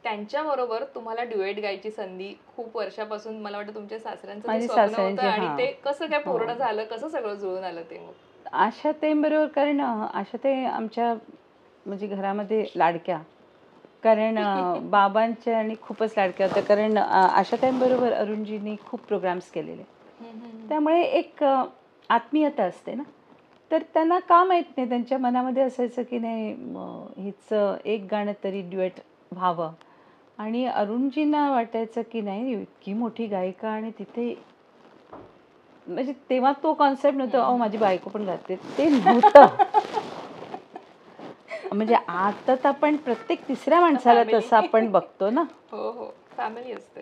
त्यांच्याबरोबर तुम्हाला ड्युएट गायची संधी खूप वर्षापासून मला वाटतं तुमच्या सासऱ्यांचं ते स्वप्न होतं, आणि ते कसं काय पूर्ण झालं, कसं सगळं जुळून आलं ते? मग आशाताईंबरोबर, कारण आशाताई आमच्या म्हणजे घरामध्ये लाडक्या, कारण बाबांच्या आणि खूपच लाडक्या होत्या, कारण आशाताईंबरोबर अरुणजींनी खूप प्रोग्राम्स केलेले, त्यामुळे एक आत्मीयता असते ना. तर त्यांना का माहीत नाही, त्यांच्या मनामध्ये असायचं की नाही हिचं एक गाणं तरी ड्युएट व्हावं. आणि अरुणजींना वाटायचं की नाही इतकी मोठी गायिका आणि तिथे, म्हणजे तेव्हा तो कॉन्सेप्ट नव्हता अहो माझी बायको पण गाते, ते नव्हतं. म्हणजे आता तर आपण प्रत्येक तिसऱ्या माणसाला तसं आपण बघतो ना. हो हो, फॅमिली असते.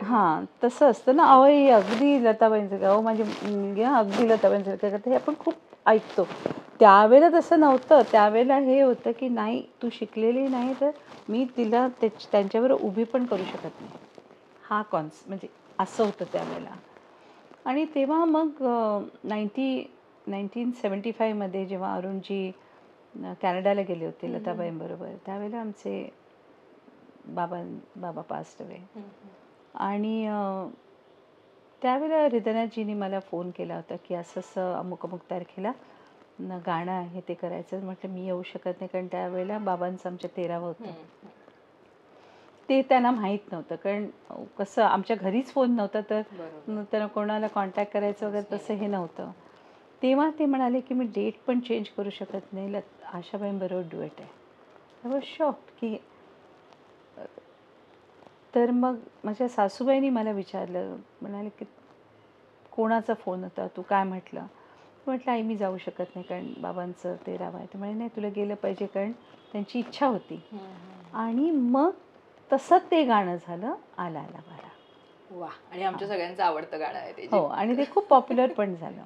तसं असतं ना. अहो ही अगदी लताबाईंसारखं, अहो माझी मुलगी अगदी लताबाईंसारखं करते, हे आपण खूप ऐकतो. त्यावेळेला तसं नव्हतं. त्यावेळेला हे होतं की नाही तू शिकलेली नाही तर मी तिला त्यांच्यावर उभी पण करू शकत नाही, हा म्हणजे असं होतं त्यावेळेला. आणि तेव्हा मग 1975 जेव्हा अरुणजी कॅनडाला गेले होते लताबाईंबरोबर, त्यावेळेला आमचे बाबा पास्ट अवे. आणि त्यावेळेला हृदयनाथजींनी मला फोन केला होता की असं असं अमुक अमुक तारखेला गाणं आहे ते करायचं. म्हटलं मी येऊ शकत नाही, कारण त्यावेळेला बाबांचं आमच्या 13वं होतं. ते त्यांना माहीत नव्हतं, कारण कसं आमच्या घरीच फोन नव्हता, तर त्यांना कोणाला कॉन्टॅक्ट करायचं वगैरे तसं हे नव्हतं. तेव्हा ते म्हणाले की मी डेट पण चेंज करू शकत नाही, आशाबाईंबरोबर ड्युएट आहे. आय वॉज शॉक्ड की. तर मग माझ्या सासूबाईंनी मला विचारलं, म्हणाले की कोणाचा फोन होता, तू काय म्हटलं? म्हटलं आई मी जाऊ शकत नाही, कारण बाबांचं 13वं आहे. तर म्हणे नाही तुला गेलं पाहिजे, कारण त्यांची इच्छा होती. आणि मग तसं ते गाणं झालं आला आला वारा. वा, आणि आमच्या सगळ्यांचं आवडतं गाणं आहे ते. हो, आणि ते खूप पॉप्युलर पण झालं.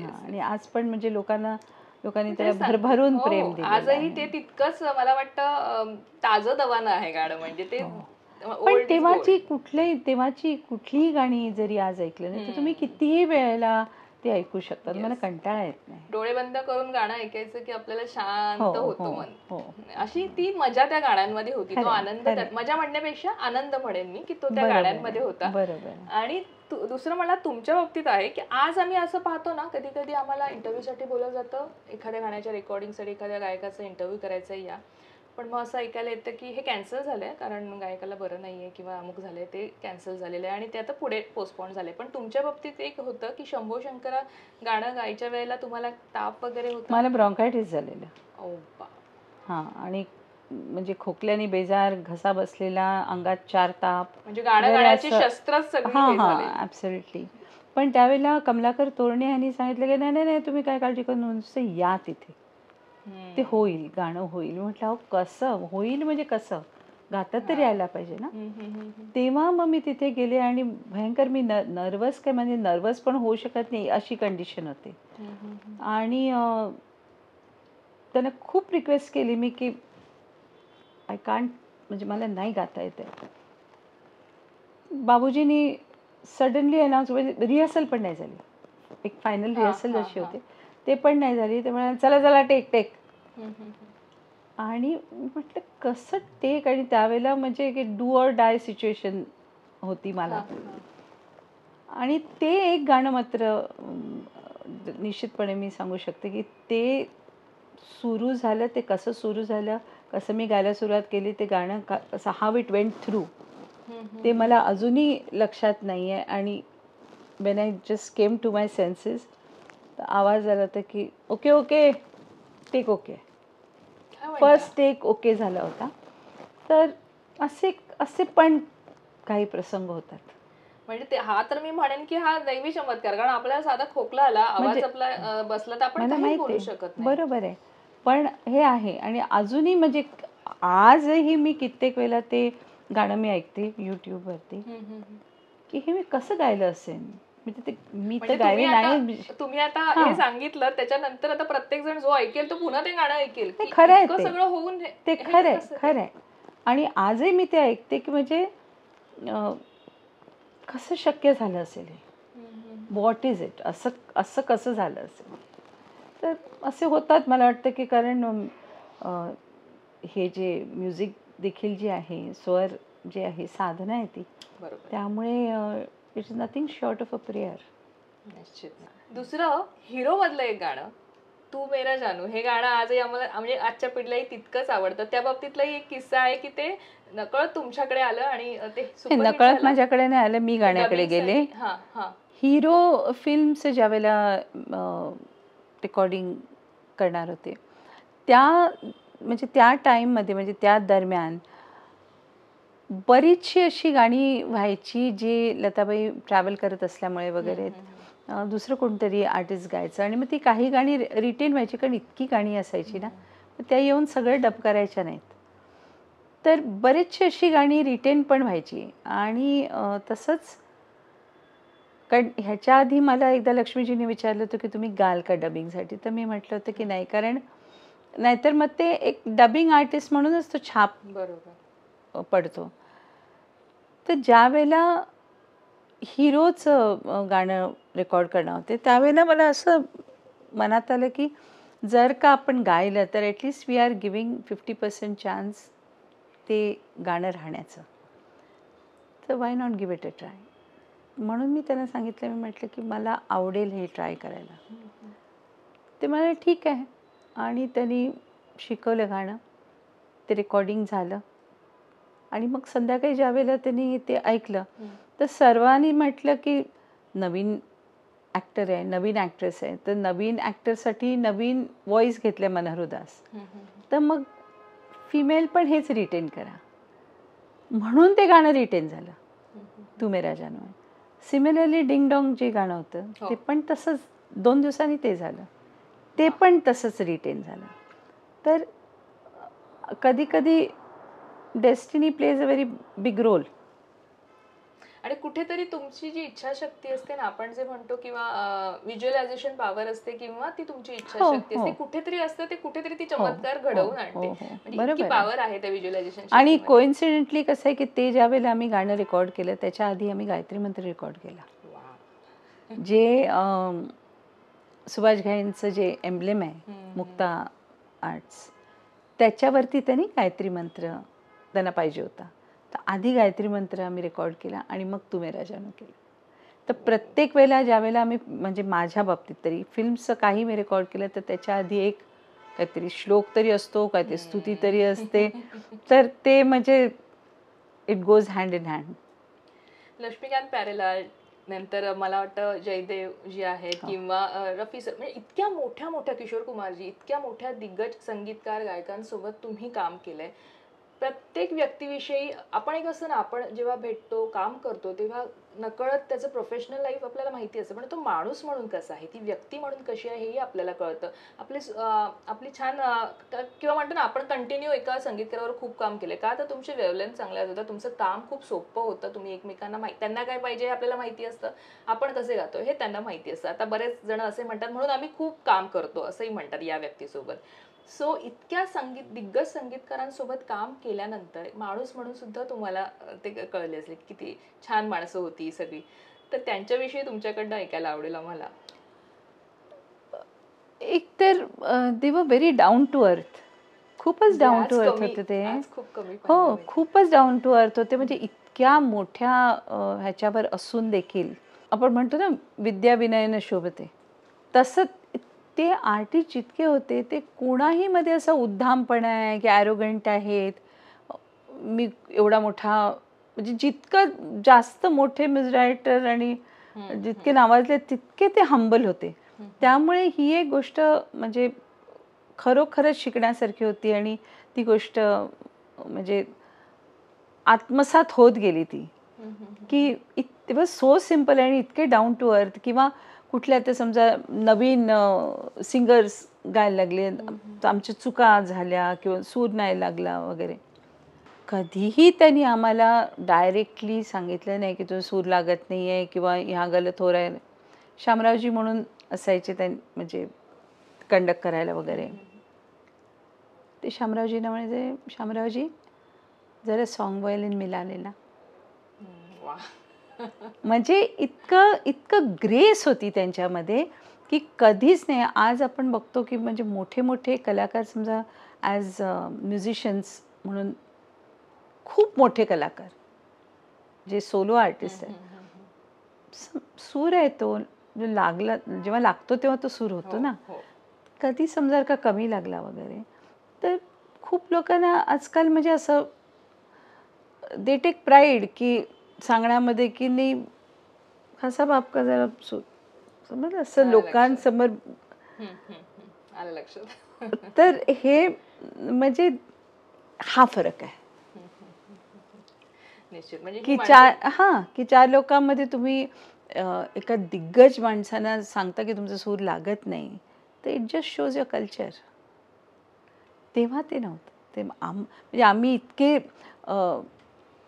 आणि आज पण म्हणजे लोकांनी त्याला भरभरून प्रेम दिलं. आजही ते तितकंच मला वाटतं ताजं आहे गाणं, म्हणजे ते. पण तेव्हाची कुठलीही गाणी जरी आज ऐकलं नाही तर तुम्ही कितीही वेळेला ते ऐकू शकतात, मला कंटाळा येत नाही. डोळे बंद करून गाणं ऐकायचं की आपल्याला शांत होतं मन. अशी ती मजा त्या गाण्यांमध्ये होती, तो आनंद. मजा म्हणण्यापेक्षा आनंद म्हणेन मी, की तो त्या गाण्यांमध्ये होता. आणि दुसरं मला तुमच्या बाबतीत आहे की आज आम्ही असं पाहतो ना, कधी कधी आम्हाला इंटरव्ह्यूसाठी बोलवलं जातं, एखाद्या गाण्याच्या रेकॉर्डिंगसाठी एखाद्या गायकाचा इंटरव्ह्यू करायचा आहे या, पण मग असं ऐकायला येतं की हे कॅन्सल झालंय कारण गायकाला बरं नाहीये किंवा अमुक झालंय, ते कॅन्सल झालेलं आहे आणि ते आता पुढे पोस्टपोन झालंय. पण तुमच्या बाबतीत एक होतं की शंभो शंकरा गाणं गायच्या वेळेला तुम्हाला ताप वगैरे होता? मला ब्रॉन्कायटिस झालेलं. आणि म्हणजे खोकल्याने बेजार, घसा बसलेला, अंगात 4 ताप, म्हणजे गाणं गाण्याची शस्त्रच सगळी झाली. ॲब्सोल्युटली. पण त्यावेळेला कमलाकर तोरणे यांनी सांगितलं की नाही नाही तुम्ही काय काळजी करू नुसतं या तिथे, ते होईल, गाणं होईल. म्हटलं अहो कसं होईल, म्हणजे कसं? गाता तरी यायला पाहिजे ना. तेव्हा मग मी तिथे गेले आणि भयंकर मी नर्वस काय म्हणजे नर्वस पण होऊ शकत नाही अशी कंडिशन होती. आणि त्यांना खूप रिक्वेस्ट केली मी की आय कांट, म्हणजे मला नाही गाता येते. बाबूजींनी सडनली अनाऊन्स, म्हणजे रिहर्सल पण नाही झाली, एक फायनल रिहर्सल जशी होते ते पण नाही झाली. ते म्हणाले चला चला टेक टेक. आणि म्हटलं कसं टेक, आणि त्यावेळेला म्हणजे की डू ऑर डाय सिच्युएशन होती मला. आणि ते एक गाणं मात्र निश्चितपणे मी सांगू शकते की ते सुरू झालं, ते कसं सुरू झालं, कसं मी गायला सुरुवात केली, ते गाणं कसं हाव इट वेंट थ्रू ते मला अजूनही लक्षात नाही आहे. आणि when I just came to my senses तर आवाज आला होता की okay okay take okay, first take okay झाला होता. तर असे पण काही प्रसंग होतात. म्हणजे हा तर मी म्हणेन की हा दैवी चमत्कार, कारण आपल्याला साधा खोकला आला, आवाज आपला बसला तर आपण काहीच बोलू शकत नाही. बरोबर आहे, पण हे आहे. आणि अजूनही म्हणजे आजही मी कित्येक वेळेला ते गाणं मी ऐकते युट्यूबवरती की हे मी कसं गायलं असेल. मी तर गायले नाही. तुम्ही आता हे सांगितलं त्याच्यानंतर आता प्रत्येक जण जो ऐकेल तो पुन्हा ते गाणं ऐकेल. खरं आहे ते सगळं होऊन ते खरंय खरंय. आणि आजही मी ते ऐकते की म्हणजे कसं शक्य झालं असेल हे, व्हॉट इज इट, असं कसं झालं असेल. तर असे होतात मला वाटतं की कारण हे जे म्युझिक देखील जे आहे, स्वर जे आहे, साधना आहे ती, त्यामुळे it is nothing short of a prayer. निश्चित. दुसरं हिरो मधलं एक गाणं तू मेरा जानू, हे गाणं आजही आम्हाला म्हणजे आजच्या पिढीलाही तितकंच आवडतं. त्या बाबतीतलाही एक किस्सा आहे की ते नकळत तुमच्याकडे आलं आणि ते नकळत माझ्याकडे नाही आलं, मी गाण्याकडे गेले. हिरो फिल्मचं ज्या वेळेला रेकॉर्डिंग करणार होते त्या टाईममध्ये म्हणजे त्या दरम्यान बरीचशी अशी गाणी व्हायची जी लताबाई ट्रॅव्हल करत असल्यामुळे वगैरे दुसरं कोणतरी आर्टिस्ट गायचं, आणि मग ती काही गाणी रिटेन व्हायची, कारण इतकी गाणी असायची ना, त्या येऊन सगळं डब करायच्या नाहीत. तर बरीचशी अशी गाणी रिटेन पण व्हायची. आणि तसंच कारण ह्याच्या आधी मला एकदा लक्ष्मीजींनी विचारलं होतं की तुम्ही गाल का डबिंगसाठी, तर मी म्हटलं होतं की नाही, कारण नाहीतर मग ते एक डबिंग आर्टिस्ट म्हणूनच तो छाप पडतो. तर ज्या वेळेला हिरोचं गाणं रेकॉर्ड करणार होते त्यावेळेला मला असं मनात आलं की जर का आपण गायलं तर at least we are giving 50% chance ते गाणं राहण्याचं. तर why not give it a try. म्हणून मी त्यांना सांगितलं, मी म्हटलं की मला आवडेल हे ट्राय करायला. ते म्हणाले ठीक आहे. आणि त्यांनी शिकवलं गाणं, ते रेकॉर्डिंग झालं. आणि मग संध्याकाळी ज्या वेळेला त्यांनी ते ऐकलं तर सर्वांनी म्हटलं की नवीन ॲक्टर आहे, नवीन ॲक्ट्रेस आहे, तर नवीन ॲक्टरसाठी नवीन व्हॉईस घेतल्या मनोहर दास, तर मग फिमेल पण हेच रिटेन करा. म्हणून ते गाणं रिटेन झालं, तू मेरा जानू आहे. सिमिलरली डिंग डॉंग जे गाणं होतं ते पण तसंच 2 दिवसांनी ते झालं, ते पण तसंच रिटेन झालं. तर कधी कधी destiny plays a very big role. आणि कुठेतरी तुमची जी इच्छाशक्ती असते ना, आपण जे म्हणतो, किंवा व्हिज्युअलायझेशन पॉवर असते, किंवा ती तुमची इच्छाशक्ती असते, कुठेतरी असते, ते कुठेतरी ती चमत्कार घडवून आणते. म्हणजे इतकी पॉवर आहे त्या व्हिज्युअलायझेशन. आणि कोइन्सिडेंटली कसं आहे की ते ज्या वेळेला आम्ही गाणं रेकॉर्ड केलं त्याच्या आधी आम्ही गायत्री मंत्र रेकॉर्ड केला, जे सुभाष घाईंचं जे एम्ब्लेम आहे मुक्ता आर्ट्स, त्याच्यावरती त्यांनी गायत्री मंत्र त्यांना पाहिजे होता. तर आधी गायत्री मंत्र आम्ही रेकॉर्ड केला आणि मग तू मेरा जानू केलं. तर प्रत्येक वेळेला ज्या वेळेला आम्ही, म्हणजे माझ्या बाबतीत तरी फिल्मचं काही मी रेकॉर्ड केलं तर त्याच्या आधी एक काहीतरी श्लोक तरी असतो, काहीतरी स्तुती तरी असते. तर ते म्हणजे it goes hand in hand. Laxmikant Pyarelal, नंतर मला वाटतं जयदेव जी आहेत, किंवा रफी सर, म्हणजे इतक्या मोठ्या मोठ्या, किशोर कुमारजी, इतक्या मोठ्या दिग्गज संगीतकार गायकांसोबत तुम्ही काम केलंय. प्रत्येक व्यक्तीविषयी आपण एक असं ना, आपण जेव्हा भेटतो काम करतो तेव्हा नकळत त्याचं प्रोफेशनल लाईफ आपल्याला माहिती असतं, पण तो माणूस म्हणून कसा आहे, ती व्यक्ती म्हणून कशी आहे हेही आपल्याला कळतं. आपली छान किंवा म्हणतो ना, आपण कंटिन्यू एका संगीतकारावर खूप काम केले का, तर तुमचे वेवलेंथ चांगले होतं, तुमचं काम खूप सोपं होतं, तुम्ही एकमेकांना त्यांना काय पाहिजे आपल्याला माहिती असतं, आपण कसे गातो हे त्यांना माहिती असतं. आता बरेच जण असे म्हणतात म्हणून आम्ही खूप काम करतो असंही म्हणतात या व्यक्तीसोबत. सो इतक्या दिग्गज संगीतकारांसोबत काम केल्यानंतर माणूस म्हणून सुद्धा तुम्हाला ते कळले असेल की किती छान माणसं होती सगळी, तर त्यांच्याविषयी तुमच्याकडनं ऐकायला आवडेल आम्हाला. एक तर दे वर व्हेरी डाऊन टू अर्थ, खूपच डाऊन टू अर्थ होते ते. खूप कमी हो, खूपच डाऊन टू अर्थ होते. म्हणजे इतक्या मोठ्या ह्याच्यावर असून देखील आपण म्हणतो ना विद्या विनयनं शोभते, तसं ते आर्टिस्ट जितके होते ते कोणाही मध्ये असा उद्दामपणा आहे की ॲरोगंट आहेत. मी एवढा मोठा म्हणजे जितकं जास्त मोठे म्युझिक डायरेक्टर आणि जितके नावाजले तितके ते हंबल होते. त्यामुळे ही एक गोष्ट म्हणजे खरोखरच शिकण्यासारखी होती आणि ती गोष्ट म्हणजे आत्मसात होत गेली ती की इट वॉज सो सिम्पल आणि इतके डाऊन टू अर्थ. किंवा कुठल्या ते समजा नवीन सिंगर्स गायला लागले, आमच्या चुका झाल्या किंवा सूर नाही लागला वगैरे, कधीही त्यांनी आम्हाला डायरेक्टली सांगितलं नाही की तो सूर लागत नाही आहे किंवा ह्या गलत हो रहा है. शामरावजी म्हणून असायचे म्हणजे कंडक्ट करायला वगैरे, ते शामरावजींना म्हणजे शामरावजी जरा सॉन्ग व्हायलिन मिला लेना. म्हणजे इतकं ग्रेस होती त्यांच्यामध्ये की कधीच नाही. आज आपण बघतो की म्हणजे मोठे मोठे कलाकार समजा ॲज म्युझिशियन्स म्हणून खूप मोठे कलाकार जे सोलो आर्टिस्ट आहेत, सूर आहे तो लागला जेव्हा लागतो तेव्हा तो सूर होतो ना. कधी समजा का कमी लागला वगैरे तर खूप लोकांना आजकाल म्हणजे असं दे टेक प्राईड की सांगण्यामध्ये की नाही कसा बाप का जरा समज असं लोकांसमोर आलं लक्षात. तर हे म्हणजे हा फरक आहे निश्चित. म्हणजे की चार लोकांमध्ये तुम्ही एका दिग्गज माणसांना सांगता की तुमचा सूर लागत नाही, तर it just shows your culture. तेव्हा ते नव्हतं. ते म्हणजे आम्ही इतके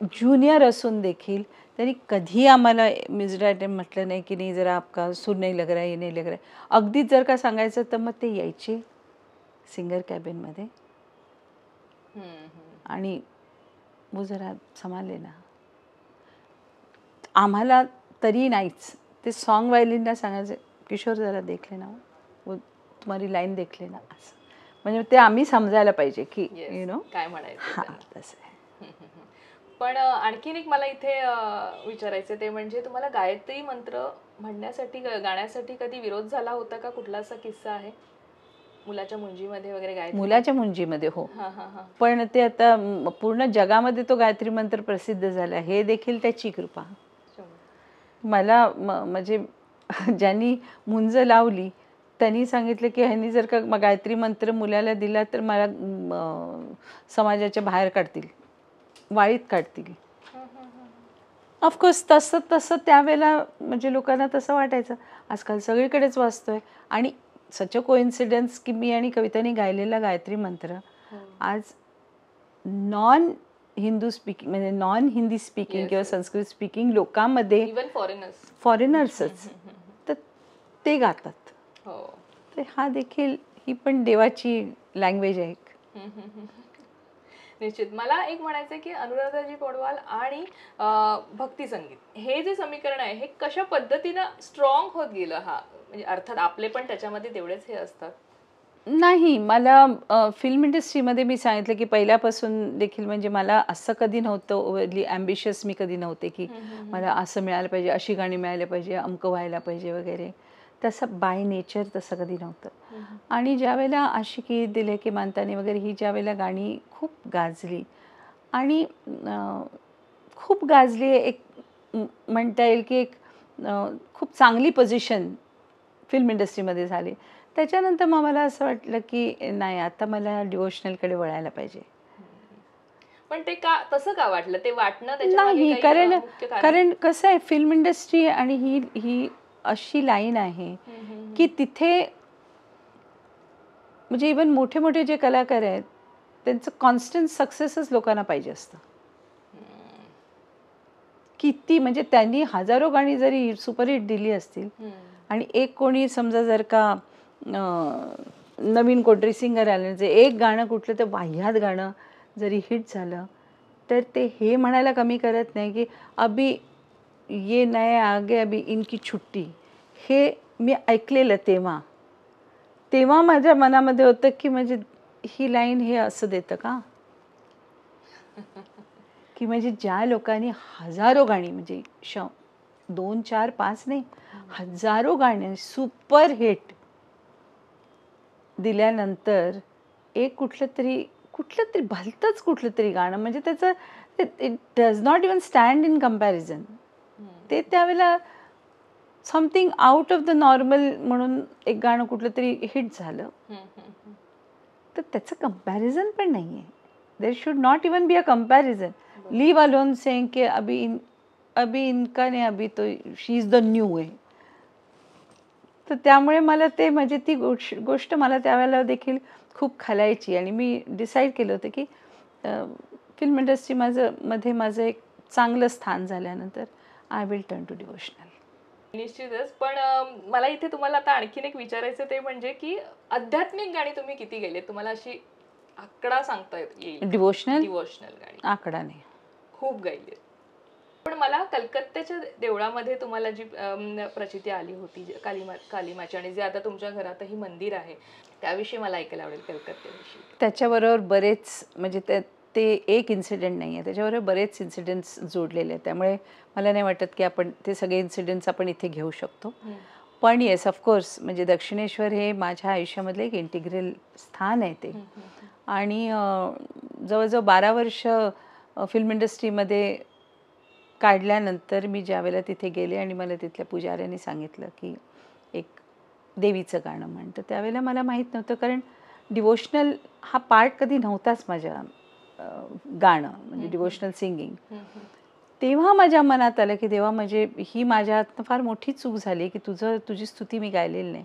ज्युनियर असून देखील त्यांनी कधी आम्हाला म्युझिक डायरेक्टर म्हटलं नाही की नाही जरा आपका सूर नाही लग रहा है, ये नाही लग रहा है. अगदीच जर का सांगायचं तर मग ते यायचे सिंगर कॅबिनमध्ये आणि वो जरा संभाल लेना. आम्हाला तरी नाहीच, ते सॉन्ग व्हायलिनला सांगायचे किशोर जरा देख लेना, वो तुम्हारी लाईन देख लेना, असं. म्हणजे ते आम्ही समजायला पाहिजे की यु नो काय म्हणायचं. हां तसं आहे. पण आणखीन एक मला इथे विचारायचं ते म्हणजे तुम्हाला गायत्री मंत्र म्हणण्यासाठी गाण्यासाठी कधी विरोध झाला होता का? कुठला असा किस्सा आहे मुलाच्या मुंजीमध्ये वगैरे गायत्री? मुलाच्या मुंजीमध्ये हो. पण ते आता पूर्ण जगामध्ये तो गायत्री मंत्र प्रसिद्ध झाला, हे देखील त्याची कृपा. मला म्हणजे ज्यांनी मुंज लावली त्यांनी सांगितलं की ह्यांनी जर का गायत्री मंत्र मुलाला दिला तर मला समाजाच्या बाहेर काढतील, वाळीत काढतील. ऑफकोर्स तसं त्यावेळेला म्हणजे लोकांना तसं वाटायचं. आजकाल सगळीकडेच वाचतोय आणि सच अ कोइन्सिडन्स की मी आणि कवितांनी गायलेला गायत्री मंत्र आज नॉन हिंदू स्पीकिंग म्हणजे नॉन हिंदी स्पीकिंग किंवा संस्कृत स्पीकिंग लोकांमध्ये इवन फॉरेनर्सच तर ते गातात. तर हा देखील ही पण देवाची लँग्वेज आहे. निश्चित. मला एक म्हणायचं की अनुराधाजी पौडवाल आणि भक्ती संगीत हे जे समीकरण आहे हे कशा पद्धतीनं स्ट्रॉंग होत गेलं? हा म्हणजे अर्थात आपले पण त्याच्यामध्ये तेवढेच हे असतात. नाही, मला फिल्म इंडस्ट्रीमध्ये मी सांगितलं की पहिल्यापासून देखील म्हणजे मला असं कधी नव्हतं ओव्हरली ॲम्बिशियस मी कधी नव्हते की मला असं मिळालं पाहिजे, अशी गाणी मिळायला पाहिजे, अमकं व्हायला पाहिजे वगैरे. तसं बाय नेचर तसं कधी नव्हतं. आणि ज्यावेळेला आशिकी दिले की मानताने वगैरे ही ज्यावेळेला गाणी खूप गाजली आणि खूप गाजली, एक म्हणता येईल की एक खूप चांगली पोझिशन फिल्म इंडस्ट्रीमध्ये झाली. त्याच्यानंतर मग मला असं वाटलं की नाही आता मला डिवोशनलकडे वळायला पाहिजे. पण ते का तसं का वाटलं, ते वाटणं त्याच्या मागे नाही, काही, कारण मुख्य कारण? कारण कसं आहे, फिल्म इंडस्ट्री आणि ही ही अशी लाईन आहे की तिथे म्हणजे इवन मोठे मोठे जे कलाकार आहेत त्यांचं कॉन्स्टंट सक्सेसच लोकांना पाहिजे असतं. किती म्हणजे त्यांनी हजारो गाणी जरी सुपरहिट दिली असतील आणि एक कोणी समजा जर का नवीन कोणतरी सिंगर आले जे एक गाणं कुठलं तर वाह्यात गाणं जरी हिट झालं तर ते हे म्हणायला कमी करत नाही की अभी ये नए आगे अभी इनकी छुट्टी, हे मी ऐकलेलं तेव्हा माझ्या मनामध्ये होतं की म्हणजे ही लाईन हे असं देतं का, की म्हणजे ज्या लोकांनी हजारो गाणी म्हणजे 2, 4, 5 नाही हजारो गाणी सुपर हिट दिल्यानंतर एक कुठलं तरी भलतंच कुठलं तरी गाणं म्हणजे त्याचं it does not even stand in comparison, ते त्यावेळेला something out of the normal म्हणून एक गाणं कुठलं तरी हिट झालं तर त्याचं कंपॅरिझन पण नाही आहे. There should not even be a comparison. Leave alone saying कि अभी इनका ने अभी तो शी इज द न्यू आहे. तर त्यामुळे मला ते म्हणजे ती गोष्ट मला त्यावेळेला देखील खूप खालायची आणि मी डिसाईड केलं होतं की फिल्म इंडस्ट्री मध्ये माझं एक चांगलं स्थान झाल्यानंतर I will turn to devotional. निश्चितच. पण मला इथे तुम्हाला आता आणखीन एक विचारायचं ते म्हणजे की आध्यात्मिक गाणी तुम्ही किती गायले, तुम्हाला अशी आकडा सांगता येईल? डिवोशनल गाणी आकडा नाही, खूप गायली. पण मला कलकत्त्याच्या देवळामध्ये तुम्हाला जी प्रचिती आली होती कालिमाची आणि जे आता तुमच्या घरातही मंदिर आहे त्याविषयी मला ऐकायला आवडेल कलकत्त्याविषयी. त्याच्याबरोबर बरेच म्हणजे ते एक इन्सिडेंट नाही आहे, त्याच्याबरोबर बरेच इन्सिडेंट्स जोडलेले आहेत. त्यामुळे मला नाही वाटत की आपण ते सगळे इन्सिडेंट्स आपण इथे घेऊ शकतो. पण येस ऑफकोर्स म्हणजे दक्षिणेश्वर हे माझ्या आयुष्यामधलं एक इंटिग्रल स्थान आहे ते. आणि जवळजवळ 12 वर्ष फिल्म इंडस्ट्रीमध्ये काढल्यानंतर मी ज्यावेळेला तिथे गेले आणि मला तिथल्या पुजाऱ्यांनी सांगितलं की एक देवीचं गाणं म्हण, तर त्यावेळेला मला माहीत नव्हतं कारण डिवोशनल हा पार्ट कधी नव्हताच माझ्या गाणं म्हणजे डिवोशनल सिंगिंग. तेव्हा माझ्या मनात आलं की देवा म्हणजे ही माझ्या हातनं फार मोठी चूक झाली की तुझी स्तुती मी गायलेली नाही,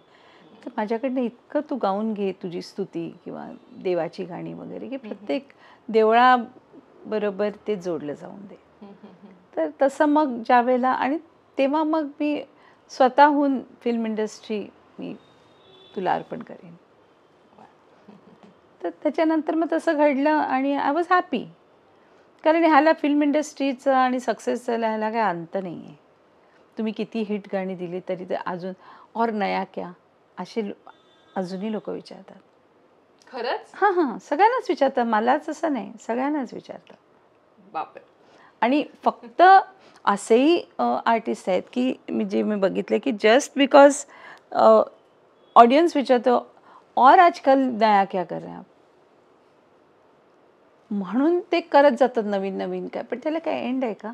तर माझ्याकडनं इतकं तू गाऊन घे तुझी स्तुती किंवा देवाची गाणी वगैरे की प्रत्येक देवळाबरोबर ते जोडलं जाऊन दे. तर तसं मग ज्यावेळेला आणि तेव्हा मग मी स्वतःहून फिल्म इंडस्ट्री मी तुला अर्पण करेन. तर त्याच्यानंतर मग तसं घडलं आणि आय वॉज हॅपी. कारण ह्याला फिल्म इंडस्ट्रीचं आणि सक्सेस झाला ह्याला काही अंत नाही आहे. तुम्ही किती हिट गाणी दिली तरी ते अजून और नया क्या असे अजूनही लोक विचारतात. खरंच? हां सगळ्यांनाच विचारतात, मलाच असं नाही सगळ्यांनाच विचारतात. बापरे. आणि फक्त असेही आर्टिस्ट आहेत की मी बघितले की जस्ट बिकॉज ऑडियन्स विचारतो और आजकाल नया क्या कर रहे हैं आप, म्हणून ते करत जातात नवीन नवीन काय, पण त्याला काय एंड आहे का?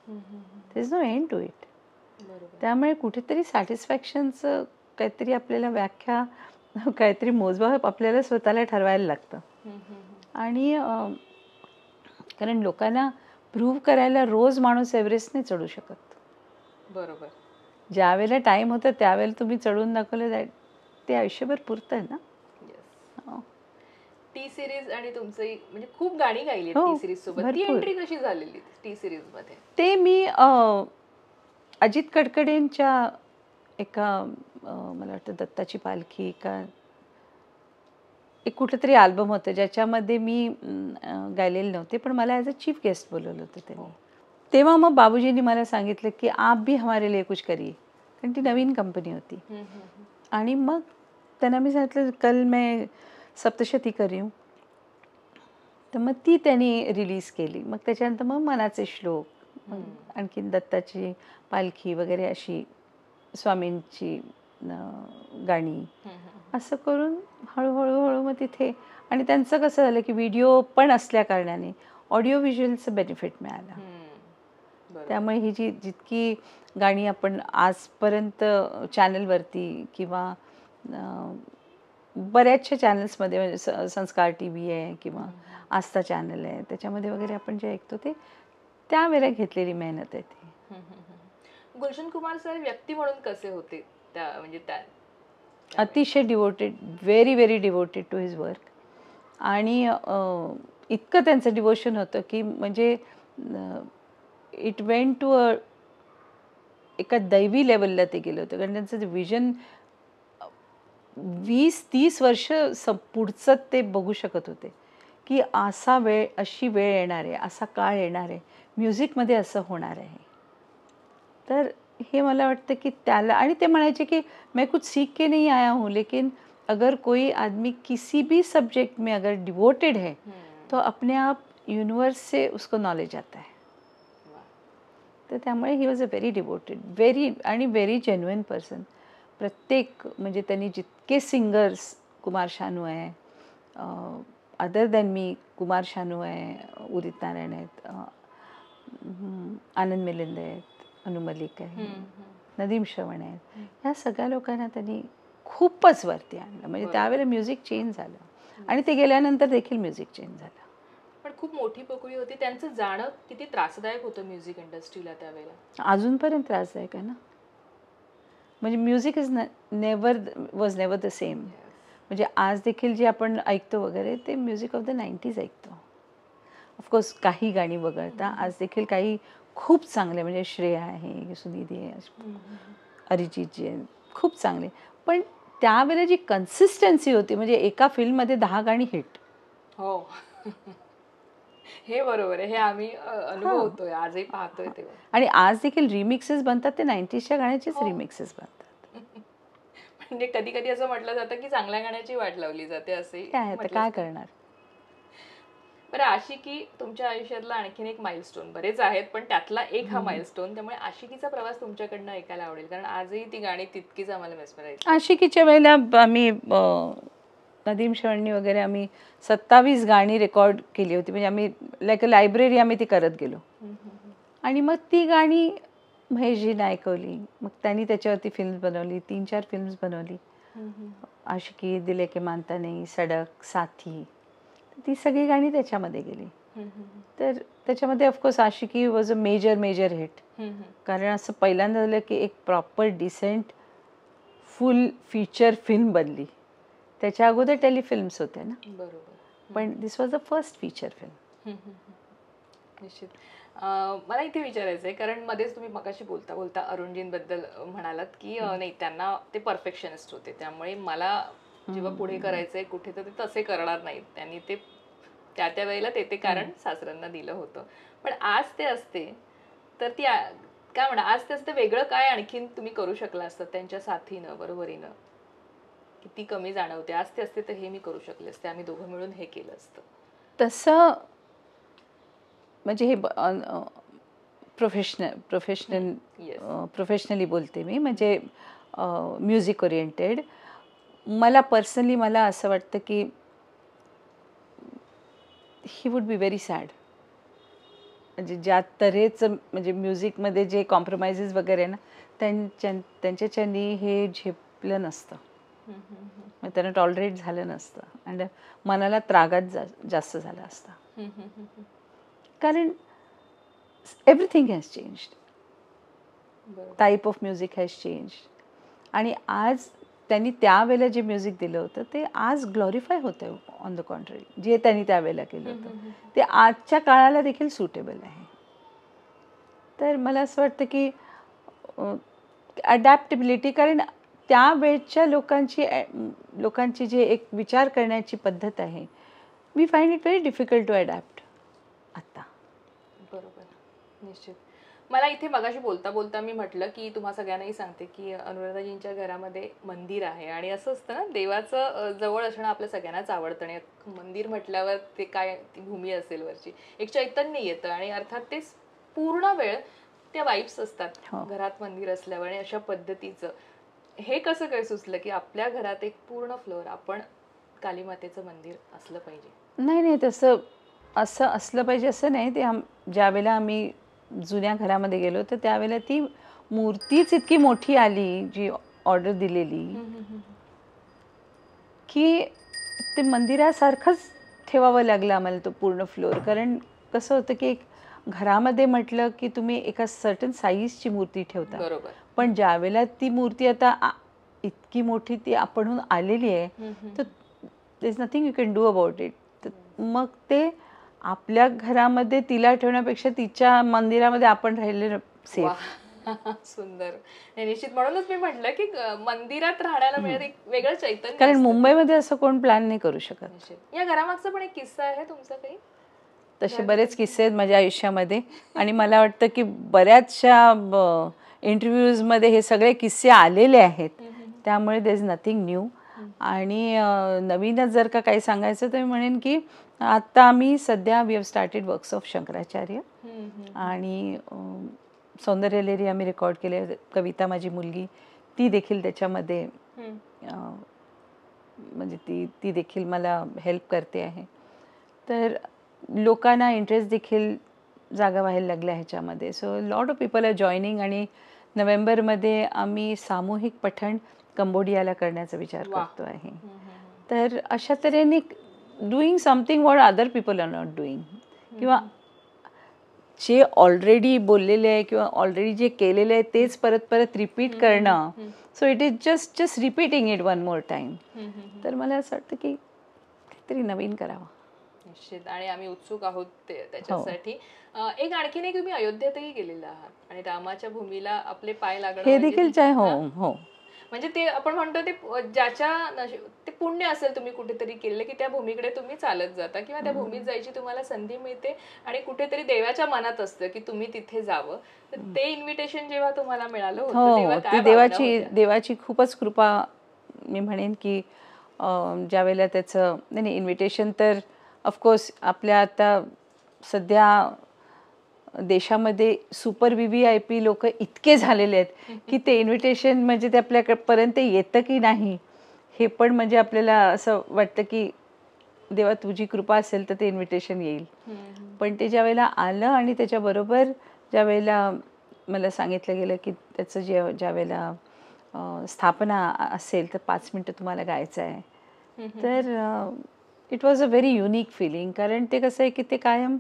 There is no end to it. त्यामुळे कुठेतरी सॅटिस्फॅक्शनचं काहीतरी आपल्याला व्याख्या काहीतरी मोजमाप आपल्याला स्वतःला ठरवायला लागतं. आणि कारण लोकांना प्रूव्ह करायला रोज माणूस एव्हरेस्ट नाही चढू शकत. बरोबर. ज्या वेळेला टाइम होतं त्यावेळेला तुम्ही चढून दाखवलं ते आयुष्यभर पुरतं आहे ना. टी सिरीज आणि तुमचं म्हणजे खूप गाणी गायली टी सिरीज सोबत, ती एंट्री कशी झालेली टी सिरीज मध्ये? ते मी अजित कडकडेंच्या एका मला वाटतं दत्ताची पालखी का एक कुठलं तरी अल्बम होतं ज्याच्यामध्ये मी गायलेले नव्हते पण मला ॲज अ चीफ गेस्ट बोलवलं होतं त्यांनी. तेव्हा मग बाबूजींनी मला सांगितलं की आप भी हमारे लिए कुछ करिए, कारण ती नवीन कंपनी होती. आणि मग त्यांना मी सांगितलं कल मैं सप्तशती कर रही हूँ, तर मग ती त्यांनी रिलीज केली. मग त्याच्यानंतर मग मनाचे श्लोक, मग आणखीन दत्ताची पालखी वगैरे अशी स्वामींची गाणी असं करून हळूहळू मग तिथे. आणि त्यांचं कसं झालं की व्हिडिओ पण असल्या कारणाने ऑडिओ व्हिज्युअलचं बेनिफिट मिळालं. त्यामुळे ही जितकी गाणी आपण आजपर्यंत चॅनलवरती किंवा बऱ्याचशा चॅनल्समध्ये म्हणजे संस्कार TV आहे किंवा आस्था चॅनल आहे त्याच्यामध्ये वगैरे आपण जे ऐकतो ते त्यावेळेला घेतलेली मेहनत आहे ती. गुलशन कुमार सर व्यक्ती म्हणून कसे होते त्या म्हणजे त्या अतिशय devoted, very very devoted to his work. आणि इतकं त्यांचं डिवोशन होतं की म्हणजे इट वेंट टू एका दैवी लेवलला ते गेलं होतं. कारण त्यांचं विजन 20-30 वर्ष पुढचं ते बघू शकत होते की असा वेळ, अशी वेळ येणार आहे, असा काळ येणार आहे, म्युझिकमध्ये असं होणार आहे. तर हे मला वाटतं की त्याला, आणि ते म्हणायचे की मैं कुछ सीख के नहीं आया हूँ, लेकिन अगर कोई आदमी किसी भी सब्जेक्ट में अगर डिवोटेड है तो अपने आप यूनिवर्स से उसको नॉलेज आता है. तर त्यामुळे ही was a very devoted, very आणि व्हेरी जेन्युइन पर्सन. प्रत्येक म्हणजे त्यांनी जितके सिंगर्स, कुमार शानू आहे, अदर दॅन मी, कुमार शानू आहे, उदित नारायण आहेत, आनंद मिलिंद आहेत, अनु मलिक आहे, नदीम श्रवण आहेत, ह्या सगळ्या लोकांना त्यांनी खूपच वरती आणलं. म्हणजे त्यावेळेला म्युझिक चेंज झालं आणि ते गेल्यानंतर देखील म्युझिक चेंज झालं. पण खूप मोठी पोकळी होती. त्यांचं जाणं किती त्रासदायक होतं म्युझिक इंडस्ट्रीला त्यावेळेला. अजूनपर्यंत त्रासदायक आहे ना. म्हणजे music is was never the same. म्हणजे आज देखील जे आपण ऐकतो वगैरे ते म्युझिक ऑफ द 90s ऐकतो. ऑफकोर्स काही गाणी वगळता आज देखील काही खूप चांगले, म्हणजे श्रेया आहे, सुनिधी आहे, अरिजितजी आहे, खूप चांगले. पण त्यावेळेला जी कन्सिस्टन्सी होती, म्हणजे एका फिल्ममध्ये 10 गाणी हिट. हो हे बरोबर आहे. हे आम्ही अनुभवतोय, आजही पाहतोय तेव्हा. आणि आज देखील रिमिक्सेस बनतात ते 90sच्या गाण्याचेच रिमिक्सेस बनतात. म्हणजे कधी कधी असं म्हटलं जातं की चांगल्या गाण्याची वाट लावली जाते, असे काय करणार. बरं, आशिकी तुमच्या आयुष्यातला आणखीन एक माइलस्टोन, बरेच आहेत पण त्यातला एक हा माइलस्टोन. त्यामुळे आशिकीचा प्रवास तुमच्याकडनं ऐकायला आवडेल, कारण आजही ती गाणी तितकीच आम्हाला मेस्मराईज. आशिकीच्या वेळेला आम्ही नदीम श्रवणी वगैरे आम्ही 27 गाणी रेकॉर्ड केली होती. म्हणजे आम्ही लाईक अ लायब्ररी आम्ही ती करत गेलो. आणि मग ती गाणी महेशजीने ऐकवली, मग त्यांनी त्याच्यावरती फिल्म्स बनवली, 3-4 फिल्म्स बनवली. आशिकी, दिले के मानता नहीं, सडक, साथी, ती सगळी गाणी त्याच्यामध्ये गेली. तर त्याच्यामध्ये of course Aashiqui was a major hit. कारण असं पहिल्यांदा झालं की एक proper decent full feature film बनली. त्याच्या अगोदर टेलिफिल्म्स होत्या ना. बरोबर. पण this was the first feature film. निश्चित. मला इथे विचारायचं आहे, कारण मध्येच तुम्ही मगाशी बोलता बोलता अरुणजींबद्दल म्हणालात की नाही, त्यांना ते परफेक्शनिस्ट होते, त्यामुळे मला जेव्हा पुढे करायचंय कुठे तर ते तसे करणार नाहीत. त्यांनी ते त्या वेळेला ते कारण सासऱ्यांना दिलं होतं. पण आज ते असते तर ती काय म्हणा, आज ते असते वेगळं काय आणखीन तुम्ही करू शकला असतं त्यांच्या साथीनं, बरोबरीनं? किती कमी जाणवते. आज ते असते तर हे मी करू शकले असते, आम्ही दोघं मिळून हे केलं असतं. तसं म्हणजे हे प्रोफेशनली बोलते मी, म्हणजे म्युझिक ओरिएंटेड. मला पर्सनली मला असं वाटतं की he would be very sad. म्हणजे ज्या तऱ्हेचं म्हणजे म्युझिकमध्ये जे कॉम्प्रोमाइजेस वगैरे ना, त्यांच्याच्यानी हे झेपलं नसतं, त्यांना टॉलरेट झालं नसतं आणि मनाला त्रागात जास्त झाला असता. कारण everything has changed, type of music has changed. आणि आज त्यांनी त्यावेळेला जे म्युझिक दिलं होतं ते आज ग्लोरिफाय होतं. ऑन द कॉन्ट्ररी, जे त्यांनी त्यावेळेला केलं होतं ते आजच्या काळाला देखील सुटेबल आहे. तर मला असं वाटतं की अडॅप्टेबिलिटी, कारण त्यावेळच्या लोकांची जे एक विचार करण्याची पद्धत आहे, we find it very difficult to adapt आता. बरोबर, निश्चित. मला इथे मगाशी बोलता बोलता मी म्हटलं की तुम्हा सगळ्यांनाही सांगते की अनुराधाजींच्या घरामध्ये मंदिर आहे. आणि असं असतं ना, देवाचं जवळ असणं आपल्या सगळ्यांनाच आवडतं. आणि मंदिर म्हटल्यावर ते काय, ती भूमी असेल वरची, एक चैतन्य येतं. आणि अर्थात ते पूर्ण वेळ त्या वाईब्स असतात घरात मंदिर असल्यावर. आणि अशा पद्धतीचं हे कसं काय सुचलं की आपल्या घरात एक पूर्ण फ्लोअर आपण कालीमातेचं मंदिर असलं पाहिजे? नाही, तसं असं असलं पाहिजे असं नाही. ते ज्यावेळेला आम्ही जुन्या घरामध्ये गेलो तर त्यावेळेला ती मूर्तीच इतकी मोठी आली, जी ऑर्डर दिलेली, की ते मंदिरासारखंच ठेवावा लागला आम्हाला तो पूर्ण फ्लोअर. कारण कसं होतं की एक घरामध्ये म्हटलं की तुम्ही एका सर्टन साईजची मूर्ती ठेवता, बरोबर. पण ज्यावेळेला ती मूर्ती आता इतकी मोठी ती आपणहून आलेली आहे, तर there is nothing you can do about it. मग ते आपल्या घरामध्ये तिला ठेवण्यापेक्षा तिच्या मंदिरामध्ये आपण राहिलेलं सेफ. सुंदर. निश्चित, म्हणूनच मी म्हटलं की मंदिरात राहण्याला मिळत एक वेगळं चैतन्य. कारण मुंबईमध्ये असं कोण प्लॅन नाही करू शकत. या घरामागचा पण एक किस्सा आहे तुमचा काही? तसे बरेच किस्से आहेत माझ्या आयुष्यामध्ये आणि मला वाटतं की बऱ्याचशा इंटरव्ह्यूजमध्ये हे सगळे किस्से आलेले आहेत, त्यामुळे देर इज नथिंग न्यू. आणि नवीनच जर का काही सांगायचं तर मी म्हणेन की आता आम्ही सध्या we have started works of Shankaracharya आणि सौंदर्यलेरी आम्ही रेकॉर्ड केले. कविता माझी मुलगी ती देखील त्याच्यामध्ये म्हणजे ती देखील मला हेल्प करते आहे. तर लोकांना इंटरेस्ट देखील जागा व्हायला लागल्या ह्याच्यामध्ये. So lot of people are joining. आणि नोव्हेंबरमध्ये आम्ही सामूहिक पठण कंबोडियाला करण्याचा विचार करतो आहे. तर अशा तऱ्हेने doing something what other people are not doing, किंवा जे ऑलरेडी बोललेले आहे किंवा ऑलरेडी जे केलेलं आहे तेच परत परत रिपीट करणं. So it is just repeating it one more time. तर मला असं वाटतं की काहीतरी नवीन करावं. निश्चित, आणि आम्ही उत्सुक आहोत त्याच्यासाठी. एक आणखीन एक तुम्ही अयोध्येतही गेलेला आहात आणि रामाच्या भूमीला आपले पाय लागणं हे देखील हो हो म्हणजे ते आपण म्हणतो ते ज्याच्या ते पुण्य असेल तुम्ही कुठेतरी केलेलं की त्या भूमीकडे तुम्ही चालत जाता किंवा त्या भूमीत जायची तुम्हाला संधी मिळते आणि कुठेतरी देवाच्या मनात असतं की तुम्ही तिथे जावं. तर ते इन्व्हिटेशन जेव्हा तुम्हाला मिळालं होतं तेव्हा काय देवाची खूपच कृपा मी म्हणेन की ज्या वेळेला त्याचं नाही इन्व्हिटेशन तर ऑफकोर्स आपल्या आता सध्या देशामध्ये सुपर VVIP लोक इतके झालेले आहेत की ते इन्व्हिटेशन म्हणजे ते आपल्यापर्यंत येतं की नाही हे पण म्हणजे आपल्याला असं वाटतं की देवा तुझी कृपा असेल तर ते इन्व्हिटेशन येईल. पण ते ज्या वेळेला आलं आणि त्याच्याबरोबर ज्या वेळेला मला सांगितलं गेलं की त्याचं ज्या वेळेला स्थापना असेल तर 5 मिनटं तुम्हाला गायचं आहे, तर it was a very unique feeling. कारण ते कसं आहे की ते कायम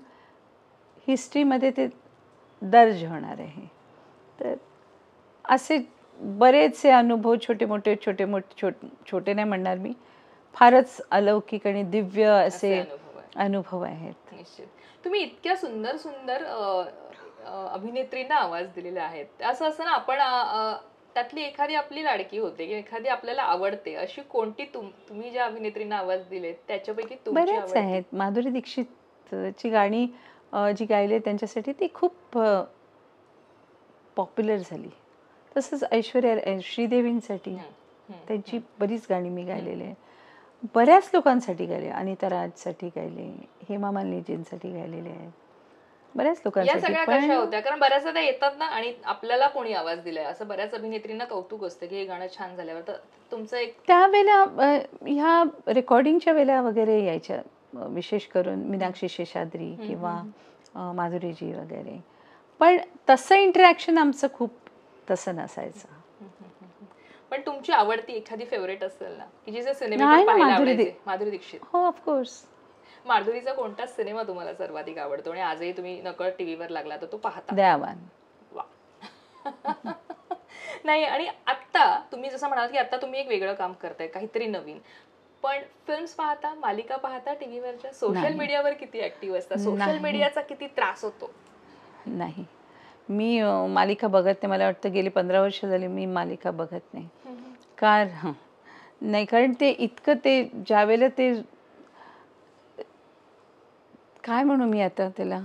हिस्ट्रीमध्ये ते दर्ज होणार आहे. तर असे बरेचसे अनुभव छोटे नाही म्हणणार मी, फारच अलौकिक आणि दिव्य असे अनुभव आहेत. निश्चित. तुम्ही इतक्या सुंदर सुंदर अभिनेत्रींना आवाज दिलेले आहेत. असं असं ना आपण त्यातली एखादी आपली लाडकी होते किंवा एखादी आपल्याला आवडते अशी कोणती तुम्ही ज्या अभिनेत्रींना आवाज दिलेत त्याच्यापैकी बरेच आहेत. माधुरी दीक्षितची गाणी जी गायली त्यांच्यासाठी ती खूप पॉप्युलर झाली. तसंच ऐश्वर्या श्रीदेवींसाठी त्यांची बरीच गाणी मी गायलेली आहे. बऱ्याच लोकांसाठी गायले, अनिता राजसाठी गायले, हेमा मालिनीजींसाठी गायलेले आहेत, बऱ्याच लोकांसाठी. सगळ्या कशा होत्या? कारण बऱ्याचदा त्या येतात ना आणि आपल्याला कोणी आवाज दिलाय असं बऱ्याच अभिनेत्रींना कौतुक असतं की हे गाणं छान झाल्यावर. तर तुमचं एक त्यावेळेला ह्या रेकॉर्डिंगच्या वेळेला वगैरे यायच्या, विशेष करून मीनाक्षी शेषाद्री किंवा माधुरीजी वगैरे. पण तसं इंटरॅक्शन आमचं खूप तसं नसायचं. पण तुमची आवडती एखादी फेवरेट असेल ना की जिचे सिनेमे पाहायला आवडायचे? माधुरी दीक्षित. हो, ऑफकोर्स. माधुरीचा कोणता सिनेमा तुम्हाला सर्वाधिक आवडतो आणि आजही तुम्ही नकळत टीव्हीवर लागला तर तो पाहता? दयावान. नाही, आणि आता तुम्ही जसं म्हणाल की आता तुम्ही एक वेगळं काम करताय, काहीतरी नवीन, पण फिल्म्स पाहता, मालिका पाहता टीव्हीवरच्या? सोशल मीडियावर किती ऍक्टिव्ह असता? सोशल मीडियाचा किती त्रास होतो? नाही, मी मालिका बघत नाही. मला वाटतं गेली 15 वर्ष झाली मी मालिका बघत नाही. नाही, कारण ते इतकं ते ज्यावेळेला ते काय म्हणू मी आता त्याला,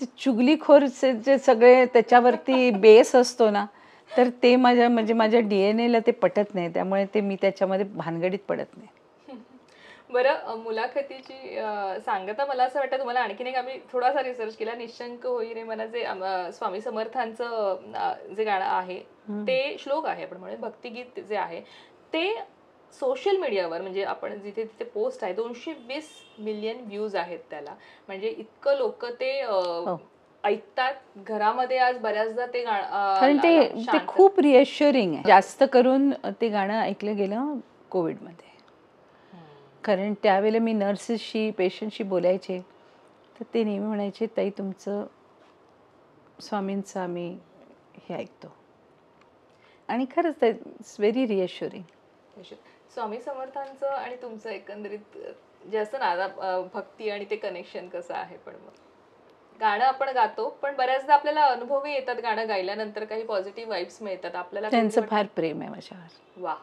ते चुगलीखोरचे जे सगळे त्याच्यावरती बेस असतो ना, तर ते माझ्या DNA ला ते पटत नाही. त्यामुळे ते मी त्याच्यामध्ये भानगडीत पडत नाही. बरं, मुलाखतीची सांगता मला असं वाटतं तुम्हाला आणखीन एक आम्ही थोडासा रिसर्च केला. निशंक होई रे मना जे स्वामी समर्थांचं जे गाणं आहे ते श्लोक आहे, आपण म्हणूया भक्तिगीत जे आहे ते सोशल मीडियावर म्हणजे आपण जिथे तिथे पोस्ट आहे 220 मिलियन व्ह्यूज आहेत त्याला. म्हणजे इतकं लोक ते ऐकतात घरामध्ये. आज बऱ्याचदा ते कारण ते खूप रिअश्युरिंग आहे. जास्त करून ते गाणं ऐकलं गेलं कोविडमध्ये. कारण त्यावेळेला मी नर्सेसशी पेशंटशी बोलायचे तर ते नेहमी म्हणायचे ताई तुमचं स्वामींचं आम्ही हे ऐकतो. आणि खरंच ते इट्स व्हेरी रिअश्युरिंग. स्वामी समर्थांचं आणि तुमचं एकंदरीत जे असतं ना आता भक्ती आणि ते कनेक्शन कसं आहे. पण मग गाणं आपण गातो पण बऱ्याचदा आपल्याला अनुभवही येतात गाणं गायल्यानंतर, काही पॉझिटिव्ह वाईब्स मिळतात आपल्याला. त्यांचं फार प्रेम आहे माझ्यावर. वा.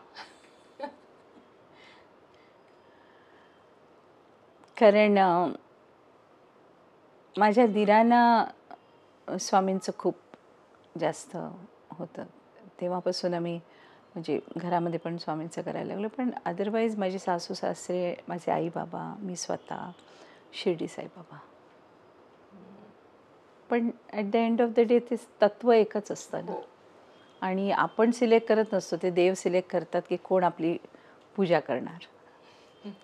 कारण माझ्या दिरांना स्वामींचं खूप जास्त होतं. तेव्हापासून आम्ही म्हणजे घरामध्ये पण स्वामींचं करायला लागलो. पण अदरवाईज माझे सासू सासरे, माझे आई बाबा, मी स्वतः शिर्डी साईबाबा. पण at the end of the day ते तत्व एकच असतं ना. आणि आपण सिलेक्ट करत नसतो, ते देव सिलेक्ट करतात की कोण आपली पूजा करणार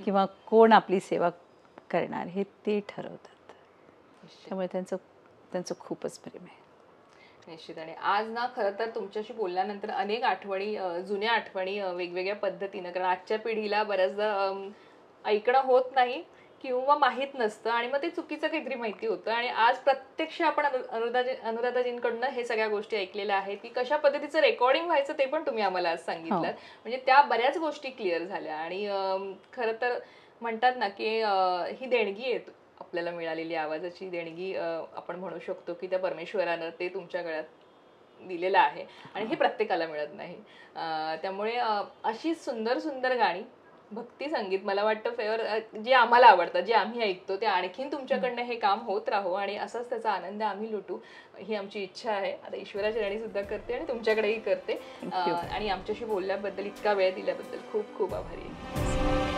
किंवा कोण आपली सेवा करणार हे ते ठरवतात. त्यामुळे त्यांचं खूपच प्रेम आहे. निश्चित. आणि आज ना खरं तर तुमच्याशी बोलल्यानंतर अनेक आठवणी, जुन्या आठवणी वेगवेगळ्या पद्धतीनं, कारण आजच्या पिढीला बऱ्याचदा ऐकणं होत नाही किंवा माहीत नसतं आणि मग ते चुकीचं काहीतरी माहिती होतं. आणि आज प्रत्यक्ष आपण अनुराधाजींकडनं हे सगळ्या गोष्टी ऐकलेल्या आहेत की कशा पद्धतीचं रेकॉर्डिंग व्हायचं ते पण तुम्ही आम्हाला आज सांगितलं. म्हणजे त्या बऱ्याच गोष्टी क्लिअर झाल्या. आणि खरं तर म्हणतात ना की ही देणगी आहे आपल्याला मिळालेली, आवाजाची देणगी आपण म्हणू शकतो की त्या परमेश्वरानं ते तुमच्या गळ्यात दिलेलं आहे आणि हे प्रत्येकाला मिळत नाही. त्यामुळे अशी सुंदर सुंदर गाणी, भक्ती संगीत मला वाटतं फेवर जे आम्हाला आवडतं, जे आम्ही ऐकतो ते आणखीन तुमच्याकडनं हे काम होत राहो आणि असाच त्याचा आनंद आम्ही लुटू ही आमची इच्छा आहे. आता ईश्वराची राणी सुद्धा करते आणि तुमच्याकडेही करते. आणि आमच्याशी बोलल्याबद्दल, इतका वेळ दिल्याबद्दल खूप खूप आभारी आहे.